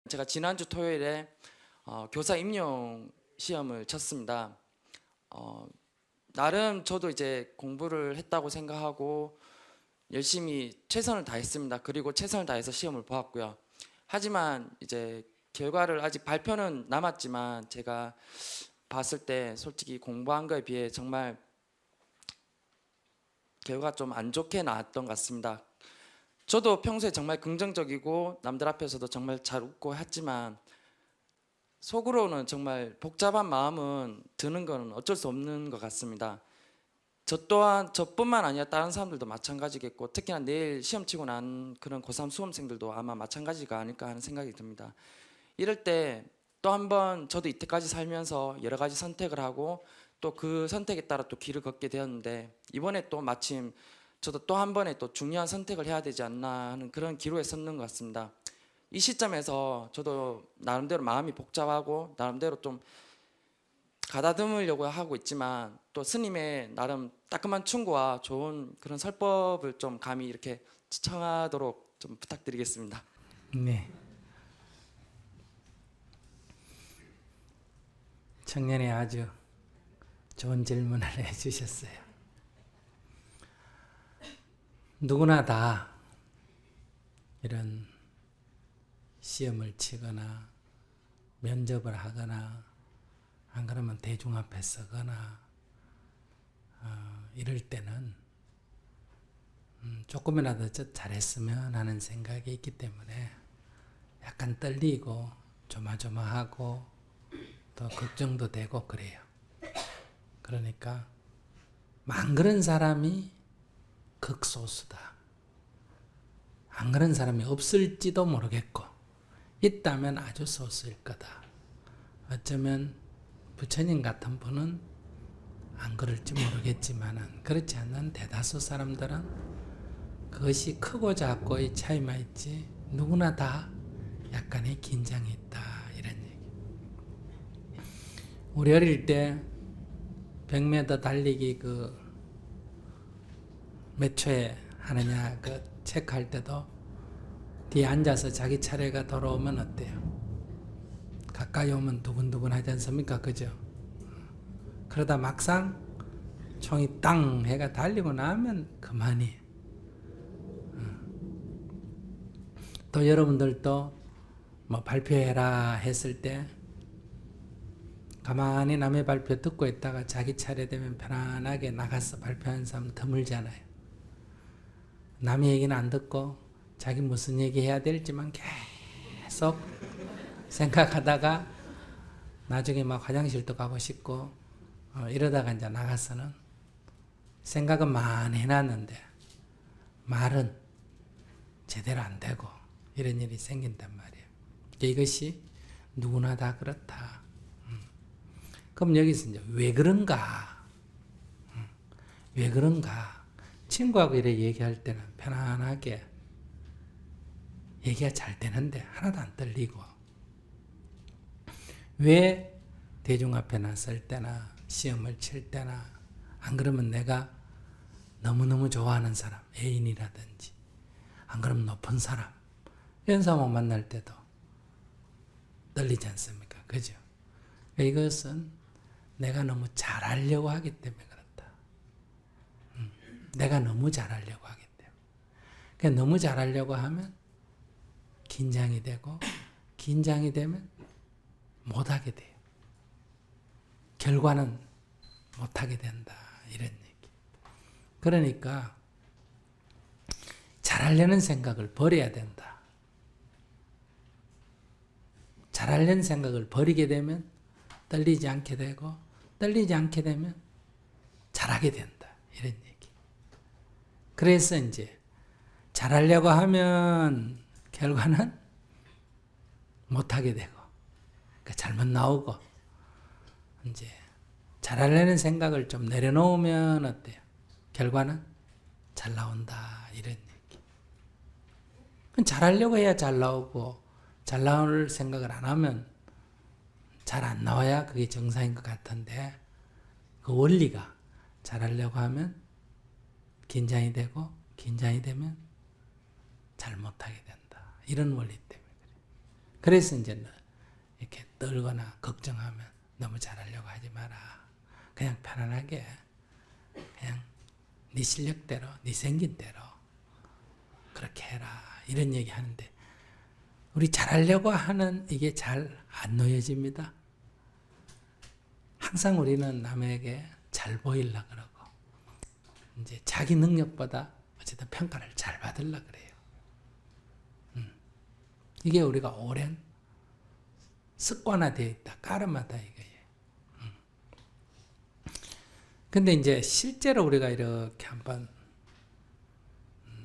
제가 지난주 토요일에 교사 임용 시험을 쳤습니다. 나름 저도 이제 공부를 했다고 생각하고 열심히 최선을 다했습니다. 그리고 최선을 다해서 시험을 보았고요. 하지만 이제 결과를 아직 발표는 남았지만 제가 봤을 때 솔직히 공부한 거에 비해 정말 결과가 좀 안 좋게 나왔던 것 같습니다. 저도 평소에 정말 긍정적이고 남들 앞에서도 정말 잘 웃고 했지만 속으로는 정말 복잡한 마음은 드는 건 어쩔 수 없는 것 같습니다. 저 또한 저뿐만 아니라 다른 사람들도 마찬가지겠고 특히나 내일 시험 치고 난 그런 고3 수험생들도 아마 마찬가지가 아닐까 하는 생각이 듭니다. 이럴 때 또 한 번 저도 이때까지 살면서 여러 가지 선택을 하고 또 그 선택에 따라 또 길을 걷게 되었는데 이번에 또 마침 저도 또 한 번에 또 중요한 선택을 해야 되지 않나 하는 그런 기로에 섰는 것 같습니다. 이 시점에서 저도 나름대로 마음이 복잡하고 나름대로 좀 가다듬으려고 하고 있지만 또 스님의 나름 따끔한 충고와 좋은 그런 설법을 좀 감히 이렇게 청하도록 좀 부탁드리겠습니다. 네. 청년이 아주 좋은 질문을 해주셨어요. 누구나 다 이런 시험을 치거나 면접을 하거나 안 그러면 대중 앞에 서거나 이럴 때는 조금이라도 잘했으면 하는 생각이 있기 때문에 약간 떨리고 조마조마하고 또 걱정도 되고 그래요. 그러니까 안 그런 사람이 극소수다. 안 그런 사람이 없을지도 모르겠고 있다면 아주 소수일 거다. 어쩌면 부처님 같은 분은 안 그럴지 모르겠지만은 그렇지 않는 대다수 사람들은 그것이 크고 작고의 차이만 있지 누구나 다 약간의 긴장이 있다 이런 얘기. 우리 어릴 때 100m 달리기 몇 초에 하느냐 체크할 때도 뒤에 앉아서 자기 차례가 돌아오면 어때요? 가까이 오면 두근두근 하지 않습니까? 그죠? 그러다 막상 총이 땅 해가 달리고 나면 그만이. 또 여러분들도 뭐 발표해라 했을 때 가만히 남의 발표 듣고 있다가 자기 차례 되면 편안하게 나가서 발표하는 사람 드물잖아요. 남의 얘기는 안 듣고 자기 무슨 얘기 해야 될지만 계속 생각하다가 나중에 막 화장실도 가고 싶고 이러다가 이제 나가서는 생각은 많이 해놨는데 말은 제대로 안 되고 이런 일이 생긴단 말이에요. 이것이 누구나 다 그렇다. 그럼 여기서 이제 왜 그런가? 왜 그런가? 친구하고 이렇게 얘기할 때는 편안하게 얘기가 잘 되는데 하나도 안 떨리고 왜 대중 앞에 나설 때나 시험을 칠 때나 안 그러면 내가 너무너무 좋아하는 사람 애인이라든지 안 그러면 높은 사람 이런 사람을 만날 때도 떨리지 않습니까? 그죠? 이것은 내가 너무 잘하려고 하기 때문에 그렇다. 내가 너무 잘하려고 하기 때문에. 그러니까 너무 잘하려고 하면 긴장이 되고 긴장이 되면 못하게 돼요. 결과는 못하게 된다. 이런 얘기. 그러니까 잘하려는 생각을 버려야 된다. 잘하려는 생각을 버리게 되면 떨리지 않게 되고 떨리지 않게 되면 잘하게 된다. 이런 얘기. 그래서 이제 잘하려고 하면 결과는 못하게 되고 그러니까 잘못 나오고 이제 잘하려는 생각을 좀 내려놓으면 어때요? 결과는 잘 나온다. 이런 얘기. 잘하려고 해야 잘 나오고 잘 나올 생각을 안 하면 잘 안 나와야 그게 정상인 것 같은데 그 원리가 잘하려고 하면 긴장이 되고 긴장이 되면 잘 못하게 된다. 이런 원리 때문에 그래요. 그래서 이제 이렇게 떨거나 걱정하면 너무 잘하려고 하지 마라. 그냥 편안하게 그냥 네 실력대로 네 생긴 대로 그렇게 해라. 이런 얘기 하는데 우리 잘하려고 하는 이게 잘 안 놓여집니다. 항상 우리는 남에게 잘 보이려고 그러고 이제 자기 능력보다 어쨌든 평가를 잘 받으려고 그래요. 이게 우리가 오랜 습관화되어 있다. 까르마다 이거예요. 근데 이제 실제로 우리가 이렇게 한번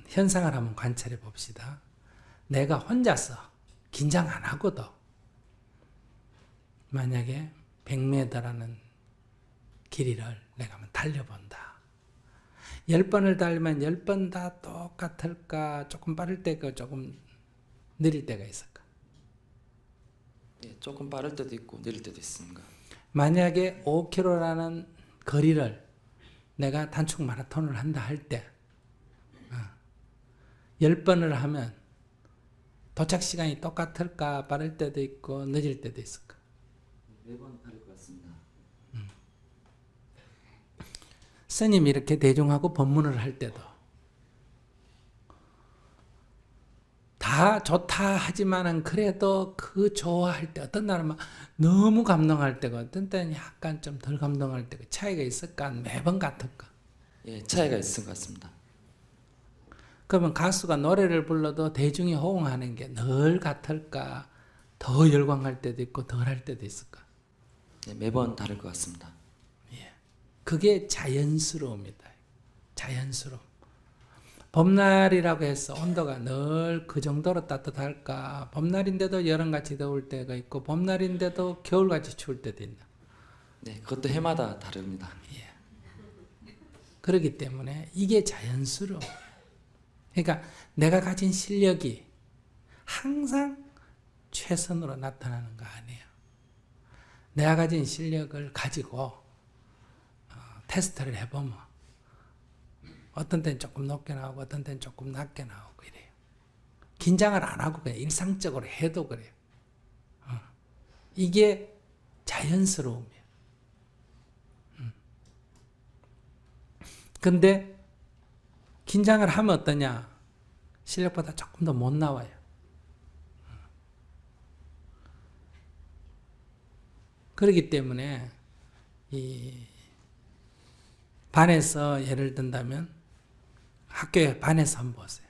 현상을 한번 관찰해 봅시다. 내가 혼자서 긴장 안 하고도 만약에 100m라는 길이를 내가 한번 달려본다. 10번을 달리면 10번 다 똑같을까? 조금 빠를 때가 조금 느릴 때가 있을까? 예, 조금 빠를 때도 있고 느릴 때도 있습니다. 만약에 5km라는 거리를 내가 단축 마라톤을 한다 할 때 10번을 하면 도착 시간이 똑같을까? 빠를 때도 있고 늦을 때도 있을까? 매번 다를 것 같습니다. 스님이 이렇게 대중하고 법문을 할 때도 다 좋다 하지만은 그래도 그 좋아할 때 어떤 날은 막 너무 감동할 때가 어떤 때는 약간 좀 덜 감동할 때가 차이가 있을까? 매번 같을까? 예, 차이가 있을 것 같습니다. 그러면 가수가 노래를 불러도 대중이 호응하는 게 늘 같을까? 더 열광할 때도 있고 덜 할 때도 있을까? 예, 매번 다를 것 같습니다. 그게 자연스러움이다. 자연스러움. 봄날이라고 해서 온도가 늘 그 정도로 따뜻할까? 봄날인데도 여름같이 더울 때가 있고 봄날인데도 겨울같이 추울 때도 있나? 네, 그것도 해마다 다릅니다. 그렇기 때문에 이게 자연스러워. 그러니까 내가 가진 실력이 항상 최선으로 나타나는 거 아니에요. 내가 가진 실력을 가지고 테스트를 해보면 어떤 때는 조금 높게 나오고 어떤 때는 조금 낮게 나오고 이래요. 긴장을 안 하고 그냥 일상적으로 해도 그래요. 이게 자연스러움이에요. 근데 긴장을 하면 어떠냐? 실력보다 조금 더 못 나와요. 그렇기 때문에 이 반에서 예를 든다면 학교에 반에서 한번 보세요.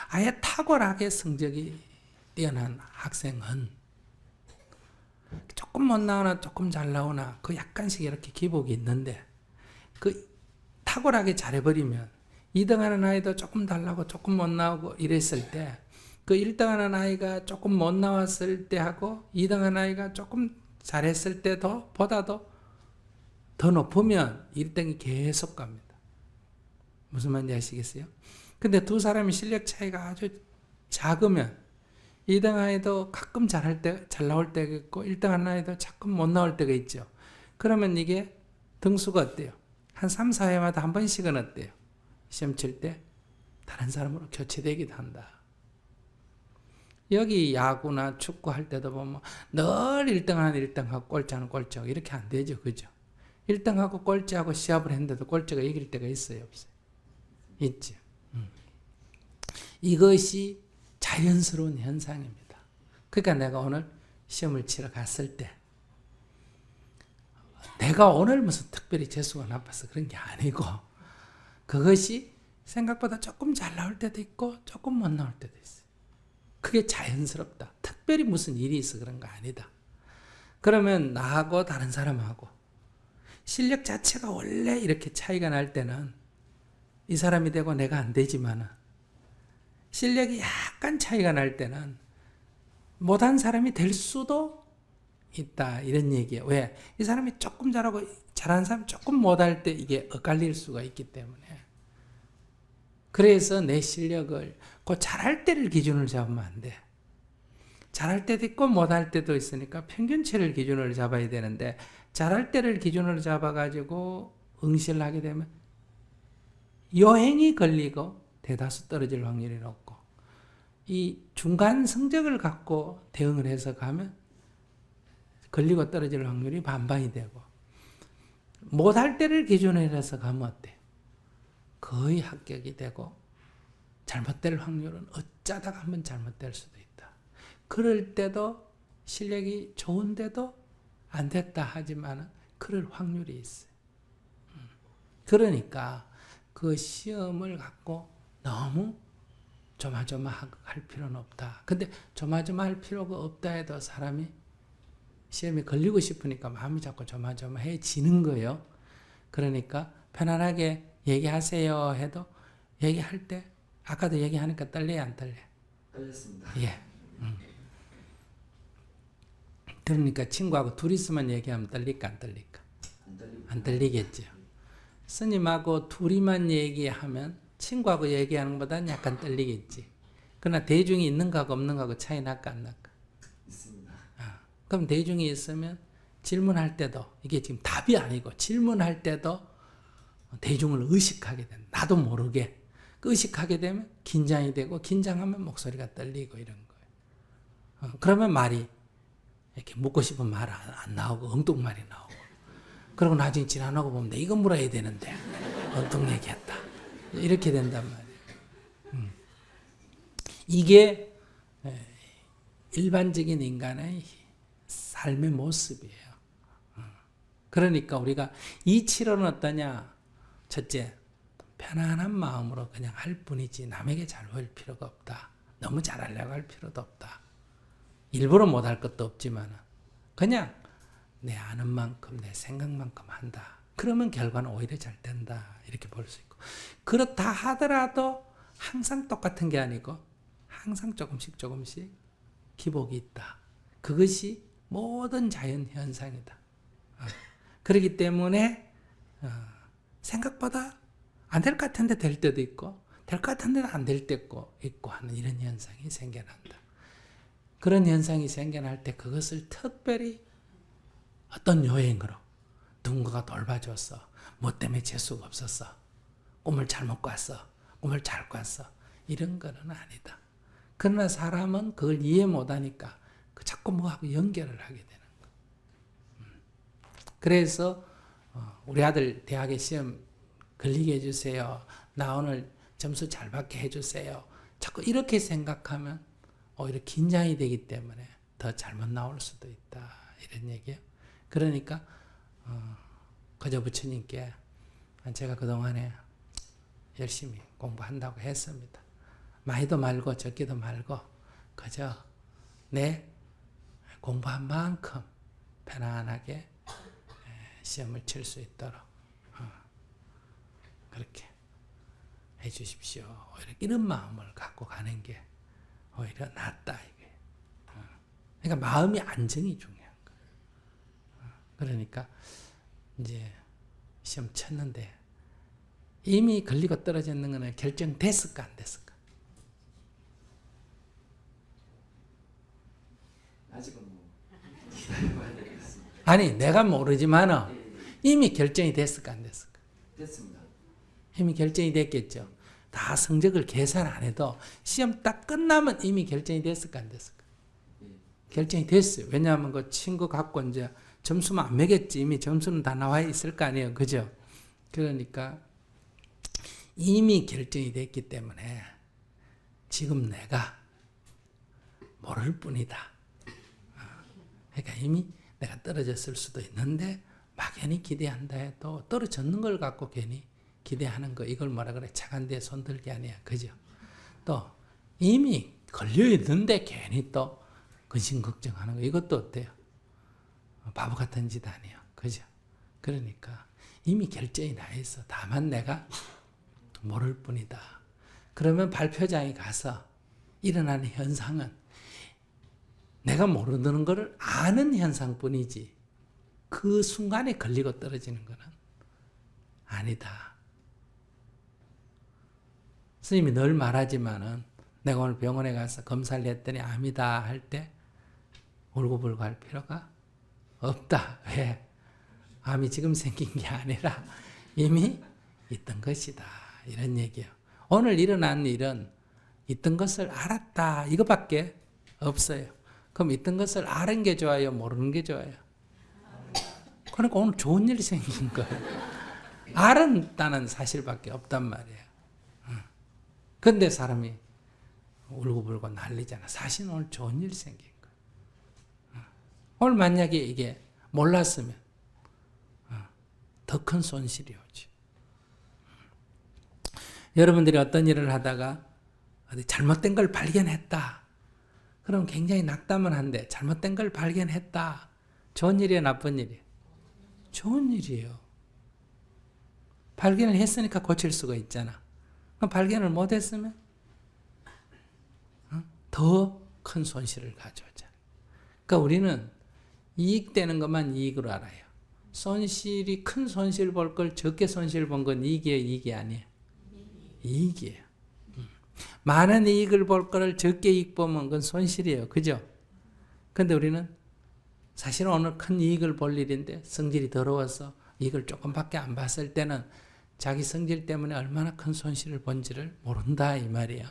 아예 탁월하게 성적이 뛰어난 학생은 조금 못 나오나 조금 잘 나오나 그 약간씩 이렇게 기복이 있는데 그 탁월하게 잘해버리면 2등 하는 아이도 조금 달라고 조금 못 나오고 이랬을 때 그 1등 하는 아이가 조금 못 나왔을 때하고 2등 하는 아이가 조금 잘했을 때도 보다도 더 높으면 1등이 계속 갑니다. 무슨 말인지 아시겠어요? 근데 두 사람이 실력 차이가 아주 작으면 2등 아이도 가끔 잘 나올 때가 있고 1등 하는 아이도 가끔 못 나올 때가 있죠. 그러면 이게 등수가 어때요? 한 3, 4회마다 한 번씩은 어때요? 시험 칠 때 다른 사람으로 교체되기도 한다. 여기 야구나 축구 할 때도 보면 늘 1등하는 1등하고 꼴찌하는 꼴찌하고 이렇게 안 되죠. 그죠? 1등하고 꼴찌하고 시합을 했는데도 꼴찌가 이길 때가 있어요? 없어요? 있죠. 이것이 자연스러운 현상입니다. 그러니까 내가 오늘 시험을 치러 갔을 때 내가 오늘 무슨 특별히 재수가 나빠서 그런 게 아니고 그것이 생각보다 조금 잘 나올 때도 있고 조금 못 나올 때도 있어요. 그게 자연스럽다. 특별히 무슨 일이 있어 그런 거 아니다. 그러면 나하고 다른 사람하고 실력 자체가 원래 이렇게 차이가 날 때는 이 사람이 되고 내가 안 되지만은 실력이 약간 차이가 날 때는 못한 사람이 될 수도 있다. 이런 얘기예요. 왜? 이 사람이 조금 잘하고 잘하는 사람이 조금 못할 때 이게 엇갈릴 수가 있기 때문에. 그래서 내 실력을 그 잘할 때를 기준으로 잡으면 안 돼. 잘할 때도 있고 못할 때도 있으니까 평균치를 기준으로 잡아야 되는데 잘할 때를 기준으로 잡아가지고 응시를 하게 되면 요행이 걸리고 대다수 떨어질 확률이 높고 이 중간 성적을 갖고 대응을 해서 가면 걸리고 떨어질 확률이 반반이 되고, 못할 때를 기준으로 해서 가면 어때? 거의 합격이 되고, 잘못될 확률은 어쩌다가 한번 잘못될 수도 있다. 그럴 때도 실력이 좋은데도 안 됐다 하지만 그럴 확률이 있어요. 그러니까 그 시험을 갖고 너무 조마조마할 필요는 없다. 근데 조마조마할 필요가 없다 해도 사람이 시험에 걸리고 싶으니까 마음이 자꾸 조마조마해지는 거예요. 그러니까 편안하게 얘기하세요 해도 얘기할 때 아까도 얘기하니까 떨려요, 안 떨려요? 떨렸습니다. 예. 그러니까 친구하고 둘이서만 얘기하면 떨릴까, 안 떨릴까? 안 떨리겠죠. 스님하고 둘이만 얘기하면 친구하고 얘기하는 것보다는 약간 떨리겠지. 그러나 대중이 있는 거하고 없는 거하고 차이 날까, 안 날까? 있습니다. 그럼 대중이 있으면 질문할 때도, 이게 지금 답이 아니고 질문할 때도 대중을 의식하게 된다. 나도 모르게. 의식하게 되면 긴장이 되고, 긴장하면 목소리가 떨리고 이런 거예요. 그러면 말이 이렇게 묻고 싶은 말 안 나오고 엉뚱말이 나오고, 그리고 나중에 지나가고 보면 내 이거 물어야 되는데 엉뚱 얘기했다. 이렇게 된단 말이에요. 이게 일반적인 인간의 삶의 모습이에요. 그러니까 우리가 이 치료는 어떠냐? 첫째, 편안한 마음으로 그냥 할 뿐이지 남에게 잘 보일 필요가 없다. 너무 잘하려고 할 필요도 없다. 일부러 못할 것도 없지만 그냥 내 아는 만큼 내 생각만큼 한다. 그러면 결과는 오히려 잘 된다. 이렇게 볼 수 있고, 그렇다 하더라도 항상 똑같은 게 아니고 항상 조금씩 기복이 있다. 그것이 모든 자연 현상이다. 그렇기 때문에 생각보다 안 될 것 같은데 될 때도 있고, 될 것 같은데 안 될 때도 있고 하는 이런 현상이 생겨난다. 그런 현상이 생겨날 때 그것을 특별히 어떤 요행으로 누군가가 돌봐줬어. 뭐 때문에 재수가 없었어. 꿈을 잘못 꿨어. 꿈을 잘 꿨어. 이런 거는 아니다. 그러나 사람은 그걸 이해 못하니까 자꾸 뭐하고 연결을 하게 되는 거야. 그래서 우리 아들 대학에 시험 걸리게 해주세요. 나 오늘 점수 잘 받게 해주세요. 자꾸 이렇게 생각하면 오히려 긴장이 되기 때문에 더 잘못 나올 수도 있다. 이런 얘기예요. 그러니까 거저 부처님께 제가 그동안에 열심히 공부한다고 했습니다. 많이도 말고 적기도 말고 그저 내 공부한 만큼 편안하게 시험을 칠 수 있도록 그렇게 해 주십시오. 오히려 이런 마음을 갖고 가는 게 오히려 낫다. 이게. 그러니까 마음의 안정이 중요한 거예요. 그러니까 이제 시험 쳤는데 이미 걸리고 떨어졌는 거는 결정됐을까 안 됐을까? 아직은 뭐 기다려봐야 되겠습니다. 아니 내가 모르지만은 이미 결정이 됐을까 안 됐을까? 됐습니다. 이미 결정이 됐겠죠. 다 성적을 계산 안 해도 시험 딱 끝나면 이미 결정이 됐을까 안 됐을까? 결정이 됐어요. 왜냐하면 그 친구 갖고 이제 점수만 안 매겼지. 이미 점수는 다 나와 있을 거 아니에요. 그죠? 그러니까 이미 결정이 됐기 때문에 지금 내가 모를 뿐이다. 그러니까 이미 내가 떨어졌을 수도 있는데 막연히 기대한다 해도 떨어졌는 걸 갖고 괜히 기대하는 거, 이걸 뭐라 그래? 차간 데에 손들기 아니야. 그죠? 또 이미 걸려 있는데 괜히 또 근심 걱정하는 거, 이것도 어때요? 바보 같은 짓 아니에요. 그죠? 그러니까 이미 결정이 나 있어. 다만 내가 모를 뿐이다. 그러면 발표장에 가서 일어나는 현상은 내가 모르는 것을 아는 현상뿐이지 그 순간에 걸리고 떨어지는 것은 아니다. 스님이 늘 말하지만은 내가 오늘 병원에 가서 검사를 했더니 암이다 할 때 울고불고 할 필요가 없다. 왜? 암이 지금 생긴 게 아니라 이미 있던 것이다. 이런 얘기예요. 오늘 일어난 일은 있던 것을 알았다 이거밖에 없어요. 그럼 있던 것을 아는 게 좋아요, 모르는 게 좋아요? 그러니까 오늘 좋은 일이 생긴 거예요. 알았다는 사실밖에 없단 말이에요. 근데 사람이 울고불고 난리잖아. 사실은 오늘 좋은 일이 생긴 거예요. 오늘 만약에 이게 몰랐으면 더 큰 손실이 오지. 여러분들이 어떤 일을 하다가 어디 잘못된 걸 발견했다. 그럼 굉장히 낙담은 한데 잘못된 걸 발견했다. 좋은 일이에요, 나쁜 일이에요? 좋은 일이에요. 발견을 했으니까 고칠 수가 있잖아. 그럼 발견을 못했으면 더 큰 손실을 가져오잖아. 그러니까 우리는 이익되는 것만 이익으로 알아요. 손실이 큰 손실 볼 걸 적게 손실 본 건 이익이에요, 이익이 아니에요? 이익이에요. 많은 이익을 볼 거를 적게 이익 보면 그건 손실이에요. 그죠? 근데 우리는 사실은 오늘 큰 이익을 볼 일인데 성질이 더러워서 이익을 조금밖에 안 봤을 때는 자기 성질 때문에 얼마나 큰 손실을 본지를 모른다 이 말이에요.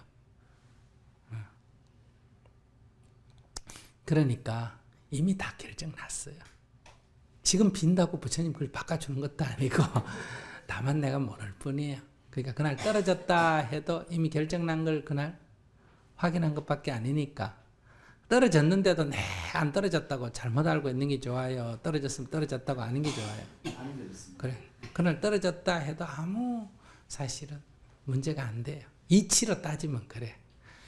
그러니까 이미 다 결정났어요. 지금 빈다고 부처님 그걸 바꿔주는 것도 아니고 다만 내가 모를 뿐이에요. 그러니까 그날 떨어졌다 해도 이미 결정난 걸 그날 확인한 것밖에 아니니까 떨어졌는데도 안 떨어졌다고 잘못 알고 있는 게 좋아요. 떨어졌으면 떨어졌다고 아는 게 좋아요. 그래. 그날 떨어졌다 해도 아무 사실은 문제가 안 돼요. 이치로 따지면 그래.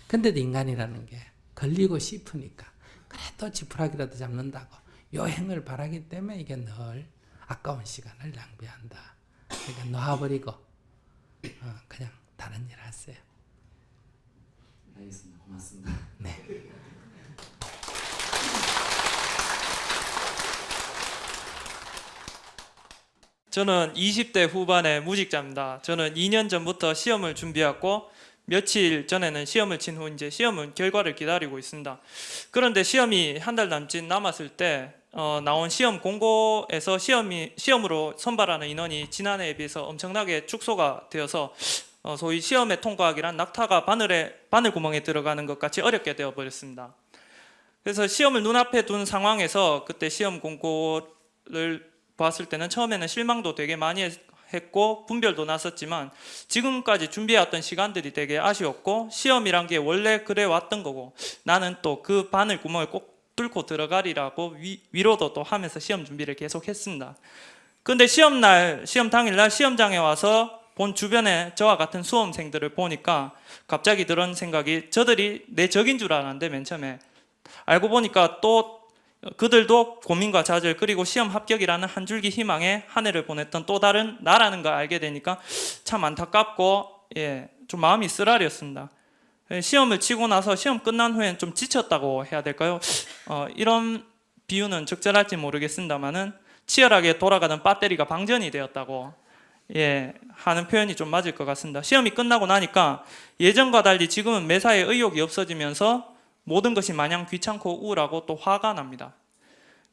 근데도 인간이라는 게 걸리고 싶으니까 그래도 지푸라기라도 잡는다고 요행을 바라기 때문에 이게 늘 아까운 시간을 낭비한다. 그러니까 놔버리고 그냥 다른 일 하세요. 알겠습니다. 고맙습니다. 네. 저는 20대 후반의 무직자입니다. 저는 2년 전부터 시험을 준비했고 며칠 전에는 시험을 친 후 이제 시험은 결과를 기다리고 있습니다. 그런데 시험이 한 달 남짓 남았을 때 나온 시험 공고에서 시험으로 선발하는 인원이 지난해에 비해서 엄청나게 축소가 되어서 소위 시험에 통과하기란 낙타가 바늘구멍에 들어가는 것 같이 어렵게 되어버렸습니다. 그래서 시험을 눈앞에 둔 상황에서 그때 시험 공고를 봤을 때는 처음에는 실망도 되게 많이 했고 분별도 났었지만 지금까지 준비해왔던 시간들이 되게 아쉬웠고 시험이란 게 원래 그래 왔던 거고 나는 또 그 바늘구멍을 꼭 뚫고 들어가리라고 위로도 또 하면서 시험 준비를 계속 했습니다. 근데 시험 당일날 시험장에 와서 본 주변에 저와 같은 수험생들을 보니까 갑자기 들은 생각이 저들이 내 적인 줄 알았는데 맨 처음에 알고 보니까 또 그들도 고민과 좌절 그리고 시험 합격이라는 한 줄기 희망에 한 해를 보냈던 또 다른 나라는 걸 알게 되니까 참 안타깝고 좀 마음이 쓰라렸습니다. 시험을 치고 나서 시험 끝난 후엔 좀 지쳤다고 해야 될까요? 이런 비유는 적절할지 모르겠습니다만은 치열하게 돌아가던 배터리가 방전이 되었다고 하는 표현이 좀 맞을 것 같습니다. 시험이 끝나고 나니까 예전과 달리 지금은 매사에 의욕이 없어지면서 모든 것이 마냥 귀찮고 우울하고 또 화가 납니다.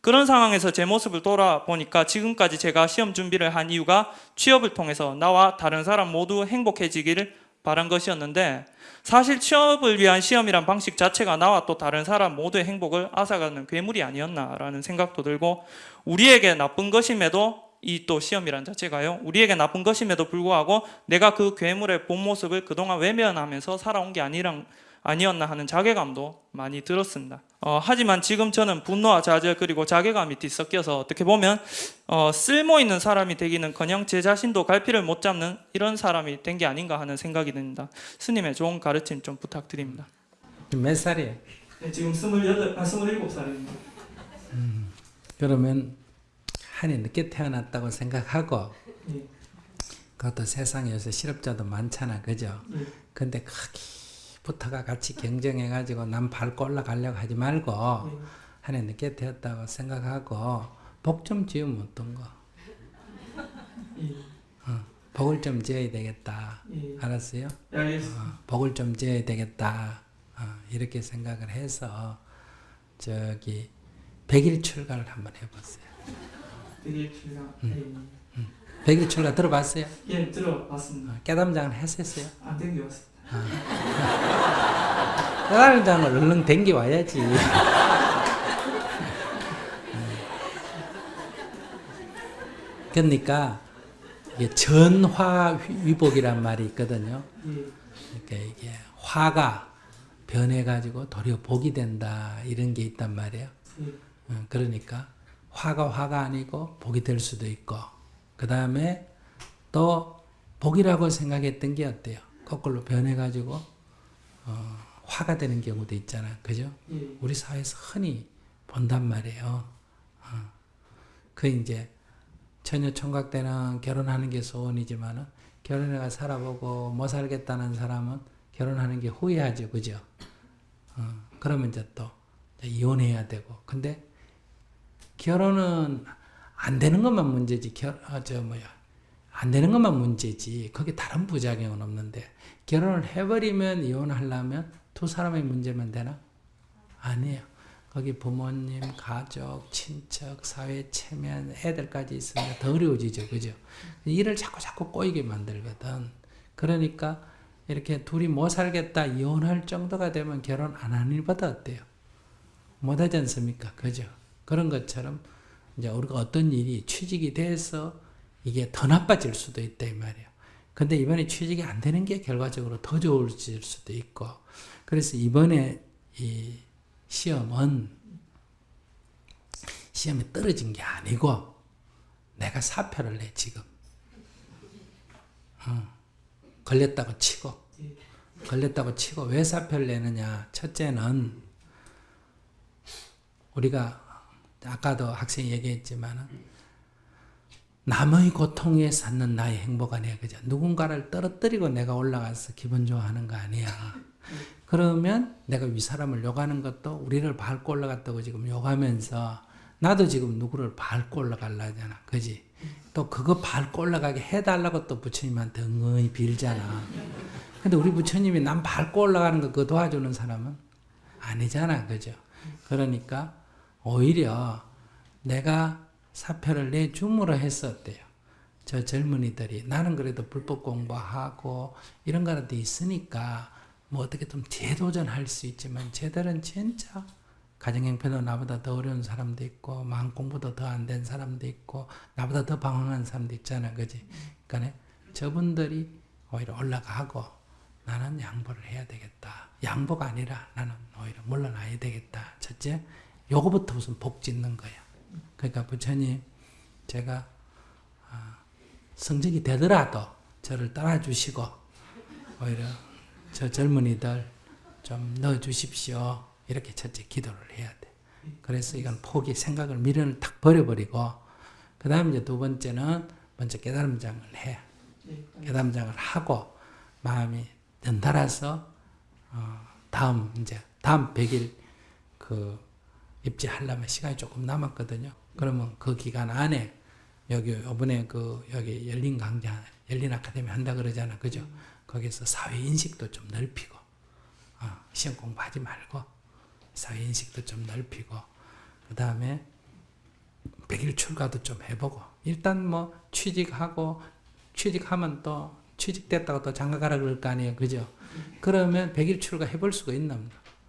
그런 상황에서 제 모습을 돌아보니까 지금까지 제가 시험 준비를 한 이유가 취업을 통해서 나와 다른 사람 모두 행복해지기를 바란 것이었는데 사실 취업을 위한 시험이란 방식 자체가 나와 또 다른 사람 모두의 행복을 앗아가는 괴물이 아니었나라는 생각도 들고 우리에게 나쁜 것임에도 이 또 시험이란 자체가요 우리에게 나쁜 것임에도 불구하고 내가 그 괴물의 본 모습을 그동안 외면하면서 살아온 게 아니었나 하는 자괴감도 많이 들었습니다. 하지만 지금 저는 분노와 좌절 그리고 자괴감이 뒤섞여서 어떻게 보면 쓸모있는 사람이 되기는커녕 제 자신도 갈피를 못 잡는 이런 사람이 된 게 아닌가 하는 생각이 듭니다. 스님의 좋은 가르침 좀 부탁드립니다. 몇 살이에요? 네, 지금 27살입니다. 그러면 한해 늦게 태어났다고 생각하고 그것도 세상에 요새 실업자도 많잖아, 그죠? 근데 붙어가 같이 경쟁해가지고 남 밟고 올라가려고 하지 말고 한 해 늦게 되었다고 생각하고 복 좀 지으면 어떤 거? 복을 좀 지어야 되겠다. 알았어요? 복을 좀 지어야 되겠다. 이렇게 생각을 해서 저기 100일 출가를 한번 해보세요. 100일 출가? 100일 출가 들어봤어요? 예, 들어봤습니다. 깨담장을 했었어요? 안 땡겨봤습니다. 깨달음장을 얼른 댕겨 와야지. 그러니까 이게 전화위복이란 말이 있거든요. 그러니까 이게 화가 변해가지고 도리어 복이 된다 이런 게 있단 말이에요. 그러니까 화가 아니고 복이 될 수도 있고, 그 다음에 또 복이라고 생각했던 게 어때요? 거꾸로 변해가지고 화가 되는 경우도 있잖아, 그죠? 우리 사회에서 흔히 본단 말이에요. 그 이제 처녀 총각 때는 결혼하는 게 소원이지만은 결혼해가 살아보고 못 살겠다는 사람은 결혼하는 게 후회하죠, 그죠? 그러면 이제 또 이혼해야 되고. 근데 결혼은 안 되는 것만 문제지, 안 되는 것만 문제지, 거기 다른 부작용은 없는데, 결혼을 해버리면 이혼하려면 두 사람의 문제만 되나? 아니에요. 거기 부모님, 가족, 친척, 사회 체면, 애들까지 있으면 더 어려워지죠, 그죠? 일을 자꾸 꼬이게 만들거든. 그러니까 이렇게 둘이 못 살겠다, 이혼할 정도가 되면 결혼 안 하는 일보다 어때요? 못하지 않습니까? 그죠? 그런 것처럼 이제 우리가 어떤 일이 취직이 돼서 이게 더 나빠질 수도 있다 이 말이에요. 근데 이번에 취직이 안 되는 게 결과적으로 더 좋아질 수도 있고, 그래서 이번에 이 시험에 떨어진 게 아니고 내가 사표를 내 지금. 걸렸다고 치고 왜 사표를 내느냐? 첫째는 우리가 아까도 학생이 얘기했지만 남의 고통에 쌓는 나의 행복 아니야, 그죠? 누군가를 떨어뜨리고 내가 올라가서 기분 좋아하는 거 아니야. 그러면 내가 위 사람을 욕하는 것도 우리를 밟고 올라갔다고 지금 욕하면서 나도 지금 누구를 밟고 올라가려 하잖아, 그지? 또 그거 밟고 올라가게 해달라고 또 부처님한테 응원히 빌잖아. 근데 우리 부처님이 남 밟고 올라가는 거 그거 도와주는 사람은 아니잖아, 그죠? 그러니까 오히려 내가 사표를 내줌으로 했었대요. 저 젊은이들이 나는 그래도 불법 공부하고 이런 거라도 있으니까 뭐 어떻게 좀 재도전할 수 있지만 쟤들은 진짜 가정형편도 나보다 더 어려운 사람도 있고 마음 공부도 더 안 된 사람도 있고 나보다 더 방황한 사람도 있잖아, 그지? 그러니까 저분들이 오히려 올라가고 나는 양보를 해야 되겠다. 양보가 아니라 나는 오히려 물러나야 되겠다. 첫째, 요거부터 우선 복 짓는 거야. 그러니까 부처님, 제가 성적이 되더라도 저를 따라주시고 오히려 저 젊은이들 좀 넣어주십시오. 이렇게 첫째 기도를 해야 돼. 그래서 이건 포기, 생각을 미련을 탁 버려버리고, 그 다음 이제 두 번째는 먼저 깨달음장을 해. 깨달음장을 하고 마음이 연달아서 다음 100일 입지하려면 시간이 조금 남았거든요. 그러면 그 기간 안에 여기 이번에 여기 열린 강좌, 열린 아카데미 한다 그러잖아, 그죠? 거기서 사회 인식도 좀 넓히고, 시험 공부하지 말고 사회 인식도 좀 넓히고, 그 다음에 100일 출가도 좀 해보고, 일단 뭐 취직하면 또 취직됐다고 또 장가가라 그럴 거 아니에요, 그죠? 그러면 100일 출가 해볼 수가 있나?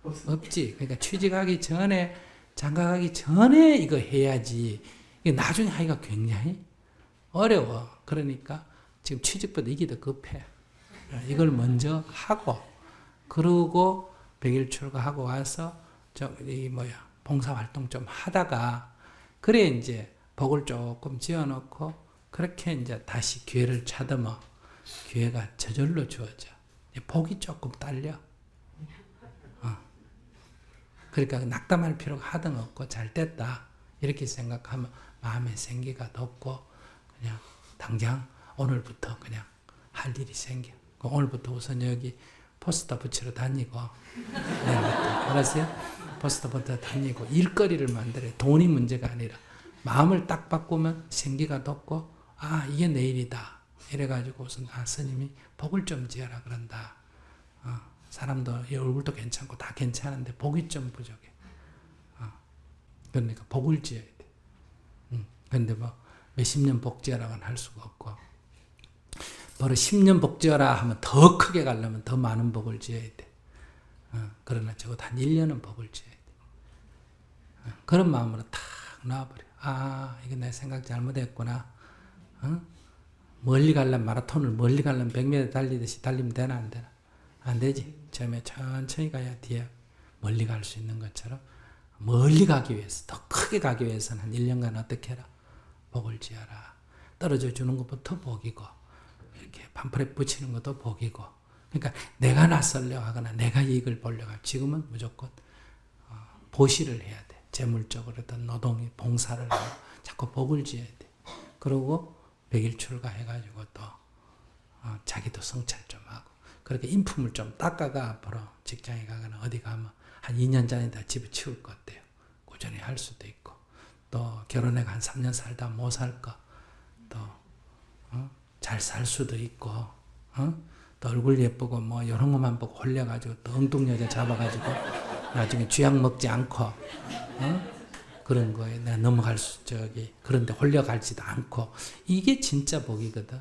없지. 그러니까 취직하기 전에, 장가가기 전에 이거 해야지. 이게 나중에 하기가 굉장히 어려워. 그러니까 지금 취직보다 이게 더 급해. 이걸 먼저 하고, 그러고 100일 출가하고 와서 봉사활동 좀 하다가, 그래 이제 복을 조금 지어놓고, 그렇게 이제 다시 기회를 찾으면 기회가 저절로 주어져. 복이 조금 딸려. 그러니까 낙담할 필요가 하등 없고 잘 됐다 이렇게 생각하면 마음의 생기가 돋고 그냥 당장 오늘부터 그냥 할 일이 생겨. 오늘부터 우선 여기 포스터 붙이러 다니고, 내일부터 알았어요? 포스터 붙이러 다니고 일거리를 만들어요. 돈이 문제가 아니라 마음을 딱 바꾸면 생기가 돋고, 이게 내일이다 이래가지고 우선 스님이 복을 좀 지어라 그런다. 사람도 얼굴도 괜찮고 다 괜찮은데 복이 좀 부족해. 그러니까 복을 지어야 돼. 근데 뭐 몇십 년 복 지어라고는 할 수가 없고, 바로 10년 복 지어라 하면 더 크게 가려면 더 많은 복을 지어야 돼. 그러나 적어도 한 1년은 복을 지어야 돼. 그런 마음으로 탁 놔버려. 아, 이거 내 생각 잘못했구나. 멀리 가려면 마라톤을 멀리 가려면 100m 달리듯이 달리면 되나 안 되나? 안 되지. 처음에 천천히 가야 뒤에 멀리 갈 수 있는 것처럼 멀리 가기 위해서, 더 크게 가기 위해서는 한 1년간 어떻게 해라? 복을 지어라. 떨어져 주는 것부터 복이고, 이렇게 팜프렛 붙이는 것도 복이고. 그러니까 내가 낯설려 하거나 내가 이익을 보려고 하면 지금은 무조건 보시를 해야 돼. 재물적으로든 노동이 봉사를 하고 자꾸 복을 지어야 돼. 그리고 백일출가 해가지고 또 자기도 성찰 좀 하고, 그렇게 인품을 좀 닦아가 앞으로 직장에 가거나 어디 가면 한 2년 전에 다 집에 치울 것 같아요. 꾸준히 할 수도 있고, 또 결혼해 한 3년 살다 못 살 거, 또 잘 살 수도 있고, 또 얼굴 예쁘고 뭐 이런 것만 보고 홀려가지고 또 엉뚱 여자 잡아가지고 나중에 쥐약 먹지 않고 그런 거에 내가 넘어갈 수 그런데 홀려갈지도 않고, 이게 진짜 복이거든.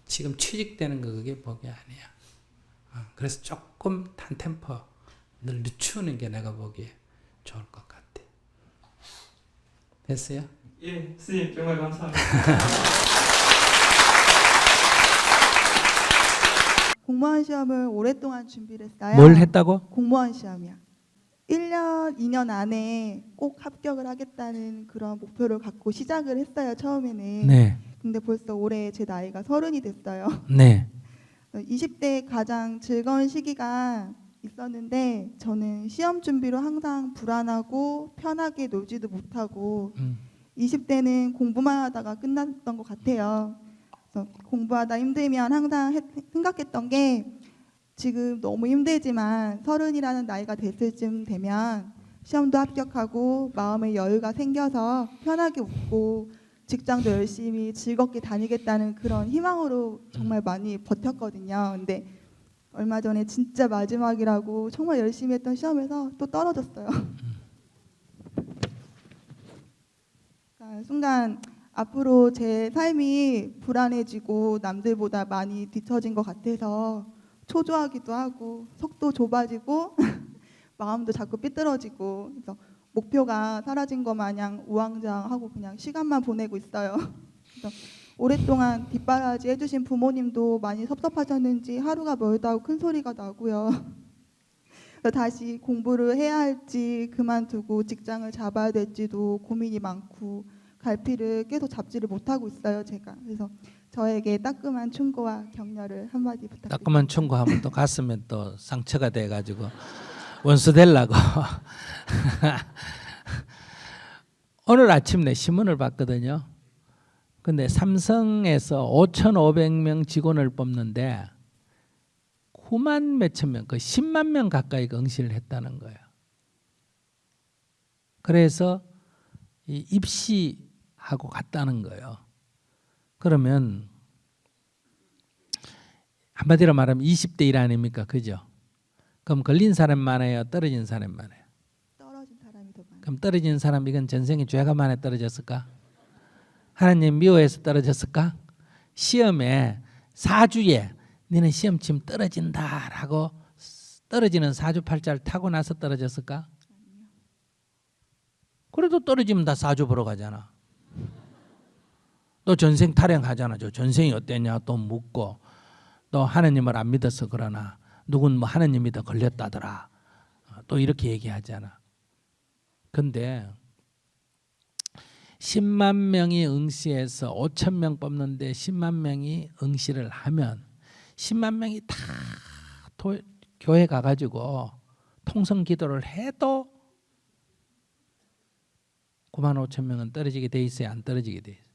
지금 취직되는 거 그게 복이 아니야. 그래서 조금 한 템포 늘 늦추는 게 내가 보기에 좋을 것 같아. 됐어요? 예, 스님 정말 감사합니다. 공무원 시험을 오랫동안 준비를 했어요. 뭘 했다고? 공무원 시험이요. 1년, 2년 안에 꼭 합격을 하겠다는 그런 목표를 갖고 시작을 했어요, 처음에는. 네. 근데 벌써 올해 제 나이가 30이 됐어요. 네. 20대 가장 즐거운 시기가 있었는데, 저는 시험 준비로 항상 불안하고 편하게 놀지도 못하고 20대는 공부만 하다가 끝났던 것 같아요. 그래서 공부하다 힘들면 항상 생각했던 게, 지금 너무 힘들지만 30이라는 나이가 됐을 쯤 되면 시험도 합격하고 마음의 여유가 생겨서 편하게 웃고 직장도 열심히 즐겁게 다니겠다는 그런 희망으로 정말 많이 버텼거든요. 근데 얼마 전에 진짜 마지막이라고 정말 열심히 했던 시험에서 또 떨어졌어요. 그러니까 순간 앞으로 제 삶이 불안해지고 남들보다 많이 뒤처진 것 같아서 초조하기도 하고 속도 좁아지고 마음도 자꾸 삐뚤어지고, 그래서 목표가 사라진 것 마냥 우왕좌왕하고 그냥 시간만 보내고 있어요. 그래서 오랫동안 뒷바라지 해주신 부모님도 많이 섭섭하셨는지 하루가 멀다고 큰 소리가 나고요. 그래서 다시 공부를 해야 할지 그만두고 직장을 잡아야 될지도 고민이 많고 갈피를 계속 잡지를 못하고 있어요, 제가. 그래서 저에게 따끔한 충고와 격려를 한마디 부탁드립니다. 따끔한 충고하면 또 가슴에 또 상처가 돼가지고 원수 되려고. 오늘 아침 내 신문을 봤거든요. 근데 삼성에서 5,500명 직원을 뽑는데 9만 몇천 명, 그 10만 명 가까이 응시를 했다는 거예요. 그래서 이 입시하고 갔다는 거예요. 그러면 한마디로 말하면 20대 1 아닙니까? 그죠? 그럼 걸린 사람 많아요? 떨어진 사람 많아요? 떨어진 사람이 더 많아요. 그럼 떨어진 사람, 이건 전생에 죄가 많아 떨어졌을까? 하나님 미워해서 떨어졌을까? 시험에 사주에 너는 시험 치면 떨어진다라고 떨어지는 사주팔자를 타고 나서 떨어졌을까? 그래도 떨어지면 다 사주 보러 가잖아. 또 전생 타령하잖아. 저 전생이 어땠냐 또 묻고, 또 하나님을 안 믿어서 그러나 누군 뭐 하나님 믿어 걸렸다더라 또 이렇게 얘기하잖아. 근데 10만 명이 응시해서 5천 명 뽑는데 10만 명이 응시를 하면 10만 명이 다 교회 가가지고 통성 기도를 해도 9만 5천 명은 떨어지게 돼 있어요? 안 떨어지게 돼 있어요?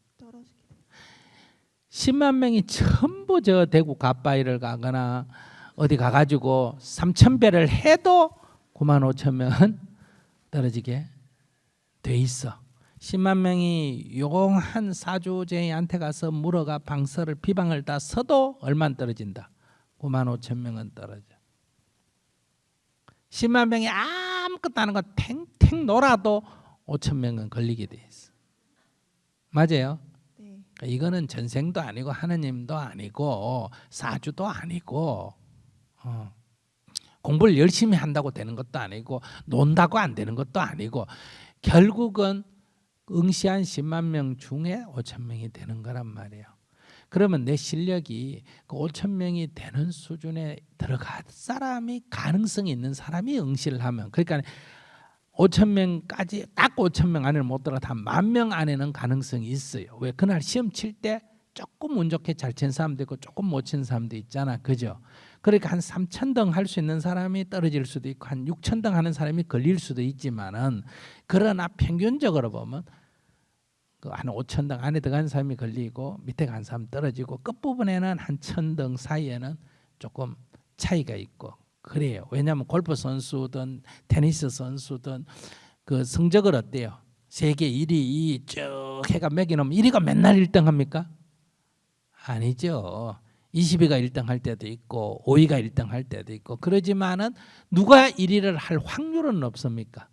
10만 명이 전부 저 대구 갓바위를 가거나 어디 가가지고 3,000배를 해도 9만 5천 명은 떨어지게 돼 있어. 10만 명이 용한 사주제이한테 가서 물어가 방설을 비방을 다 써도 얼마나 떨어진다? 9만 5천 명은 떨어져. 10만 명이 아무것도 안 하고 탱탱 놀아도 5천 명은 걸리게 돼 있어. 맞아요? 네. 이거는 전생도 아니고 하느님도 아니고 사주도 아니고 공부를 열심히 한다고 되는 것도 아니고 논다고 안 되는 것도 아니고 결국은 응시한 10만 명 중에 5천 명이 되는 거란 말이에요. 그러면 내 실력이 그 5천 명이 되는 수준에 들어갈 사람이 가능성이 있는 사람이 응시를 하면 그러니까 5천 명까지 딱 5천 명 안에는 못 들어가 한 10,000명 안에는 가능성이 있어요. 왜 그날 시험 칠 때 조금 운 좋게 잘 친 사람도 있고 조금 못 친 사람도 있잖아, 그죠? 그러니까 한 3,000등 할 수 있는 사람이 떨어질 수도 있고 한 6,000등 하는 사람이 걸릴 수도 있지만은 그러나 평균적으로 보면 한 5,000등 안에 들어간 사람이 걸리고 밑에 간 사람 떨어지고 끝부분에는 한 1,000등 사이에는 조금 차이가 있고 그래요. 왜냐하면 골프 선수든 테니스 선수든 그 성적을 어때요? 세계 1위 쭉 해가 매기놓으면 1위가 맨날 1등 합니까? 아니죠. 20위가 1등 할 때도 있고 5위가 1등 할 때도 있고 그러지만은 누가 1위를 할 확률은 없습니까?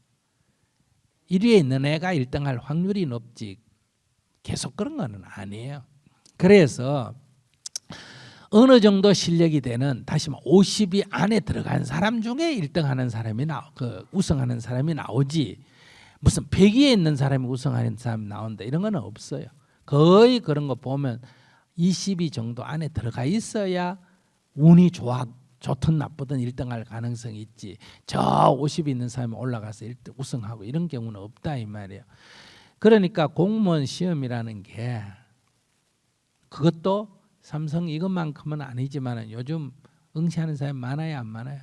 1위에 있는 애가 1등 할 확률이 높지 계속 그런 거는 아니에요. 그래서 어느 정도 실력이 되는 다시 말해 50위 안에 들어간 사람 중에 1등 하는 사람이 우승하는 사람이 나오지 무슨 100위에 있는 사람이 우승하는 사람이 나온다 이런 건 없어요. 거의 그런 거 보면 20위 정도 안에 들어가 있어야 운이 좋든 나쁘든 1등 할 가능성이 있지 저 50위 있는 사람이 올라가서 1등 우승하고 이런 경우는 없다 이 말이에요. 그러니까 공무원 시험이라는 게 그것도 삼성 이것만큼은 아니지만 요즘 응시하는 사람이 많아요 안 많아요?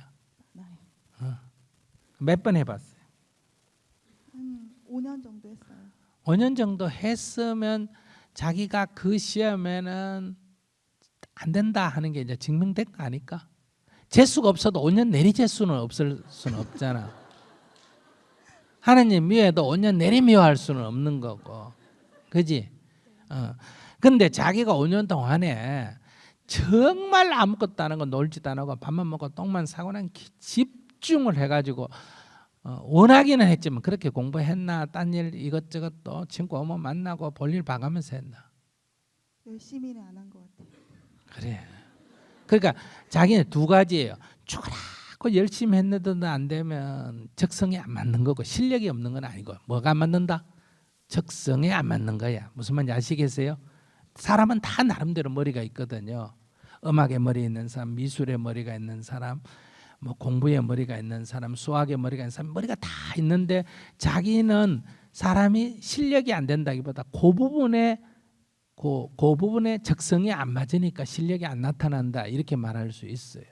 많아요. 몇 번 해봤어요? 한 5년 정도 했어요. 5년 정도 했으면 자기가 그 시험에는 안 된다 하는 게 이제 증명된 거 아닐까? 재수가 없어도 5년 내리 재수는 없을 수는 없잖아. 하나님 미워해도 5년 내리 미워할 수는 없는 거고, 그지? 근데 자기가 5년 동안에 정말 아무것도 안 하고 놀지도 안 하고 밥만 먹고 똥만 싸고는 집중을 해가지고 원하기는 했지만 그렇게 공부했나? 딴 일 이것저것 또 친구 어머 만나고 볼일 봐가면서 했나? 열심히는 안 한 것 같아요. 그래. 그러니까 자기는 두 가지예요. 죽으라고 열심히 했는데도 안 되면 적성에 안 맞는 거고 실력이 없는 건 아니고 뭐가 안 맞는다? 적성에 안 맞는 거야. 무슨 말인지 아시겠어요? 사람은 다 나름대로 머리가 있거든요. 음악에 머리 있는 사람, 미술에 머리가 있는 사람, 뭐 공부에 머리가 있는 사람, 수학에 머리가 있는 사람, 머리가 다 있는데 자기는 사람이 실력이 안 된다기보다 그 부분에 적성이 안 맞으니까 실력이 안 나타난다 이렇게 말할 수 있어요.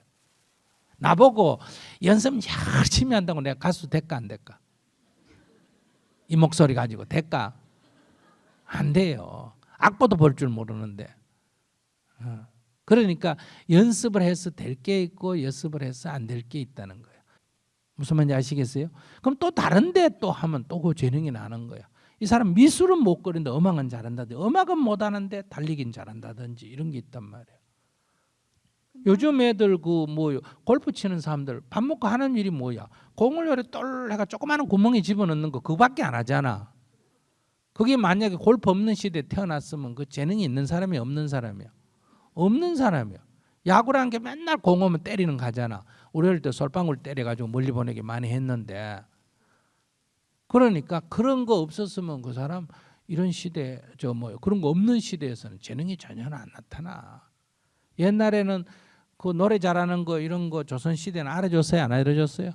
나보고 연습 열심히 한다고 내가 가수 될까 안 될까? 이 목소리 가지고 될까? 안 돼요. 악보도 볼 줄 모르는데. 그러니까 연습을 해서 될 게 있고 연습을 해서 안 될 게 있다는 거예요. 무슨 말인지 아시겠어요? 그럼 또 다른데 또 하면 또 그 재능이 나는 거예요. 이 사람 미술은 못 그리는데 음악은 잘한다든지 음악은 못하는데 달리긴 잘한다든지 이런 게 있단 말이에요. 요즘 애들 그 뭐 골프 치는 사람들 밥 먹고 하는 일이 뭐야? 공을 요래 똘 해가 조그마한 구멍에 집어넣는 거 그거밖에 안 하잖아. 그게 만약에 골프 없는 시대에 태어났으면 그 재능이 있는 사람이 없는 사람이야. 없는 사람이야. 야구라는 게 맨날 공 오면 때리는 가잖아. 우리 어릴 때 솔방울 때려가지고 멀리 보내기 많이 했는데 그러니까 그런 거 없었으면 그 사람 이런 시대 그런 거 없는 시대에서는 재능이 전혀 안 나타나. 옛날에는 그 노래 잘하는 거 이런 거 조선 시대는 알아줬어요? 안 알아줬어요?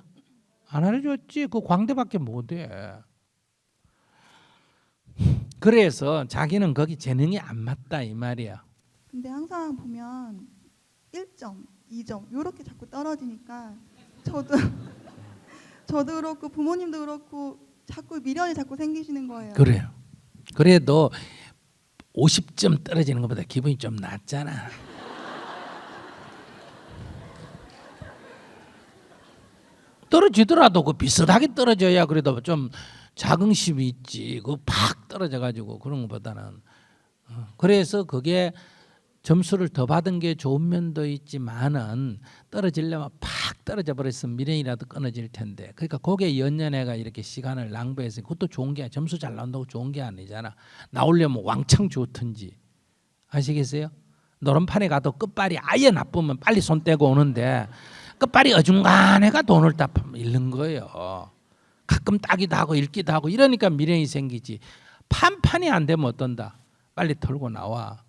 안 알아줬지. 그 광대밖에 못해. 그래서 자기는 거기 재능이 안 맞다 이 말이야. 근데 항상 보면 1점, 2점 이렇게 자꾸 떨어지니까 저도 그렇고 부모님도 그렇고 자꾸 미련이 자꾸 생기시는 거예요. 그래요. 그래도 50점 떨어지는 것보다 기분이 좀 낫잖아. 떨어지더라도 그 비슷하게 떨어져야 그래도 좀 자긍심이 있지. 그 팍 떨어져가지고 그런 것보다는. 그래서 그게 점수를 더 받은 게 좋은 면도 있지만은 떨어지려면 팍 떨어져 버렸으면 미련이라도 끊어질 텐데. 그러니까 거기에 연년회가 이렇게 시간을 낭비해서 그것도 좋은 게 점수 잘 나온다고 좋은 게 아니잖아. 나오려면 왕창 좋든지. 아시겠어요? 노름판에 가도 끝발이 아예 나쁘면 빨리 손 떼고 오는데 끝발이 어중간해가 돈을 다 잃는 거예요. 가끔 따기도 하고 읽기도 하고 이러니까 미련이 생기지. 판판이 안 되면 어떤다? 빨리 털고 나와.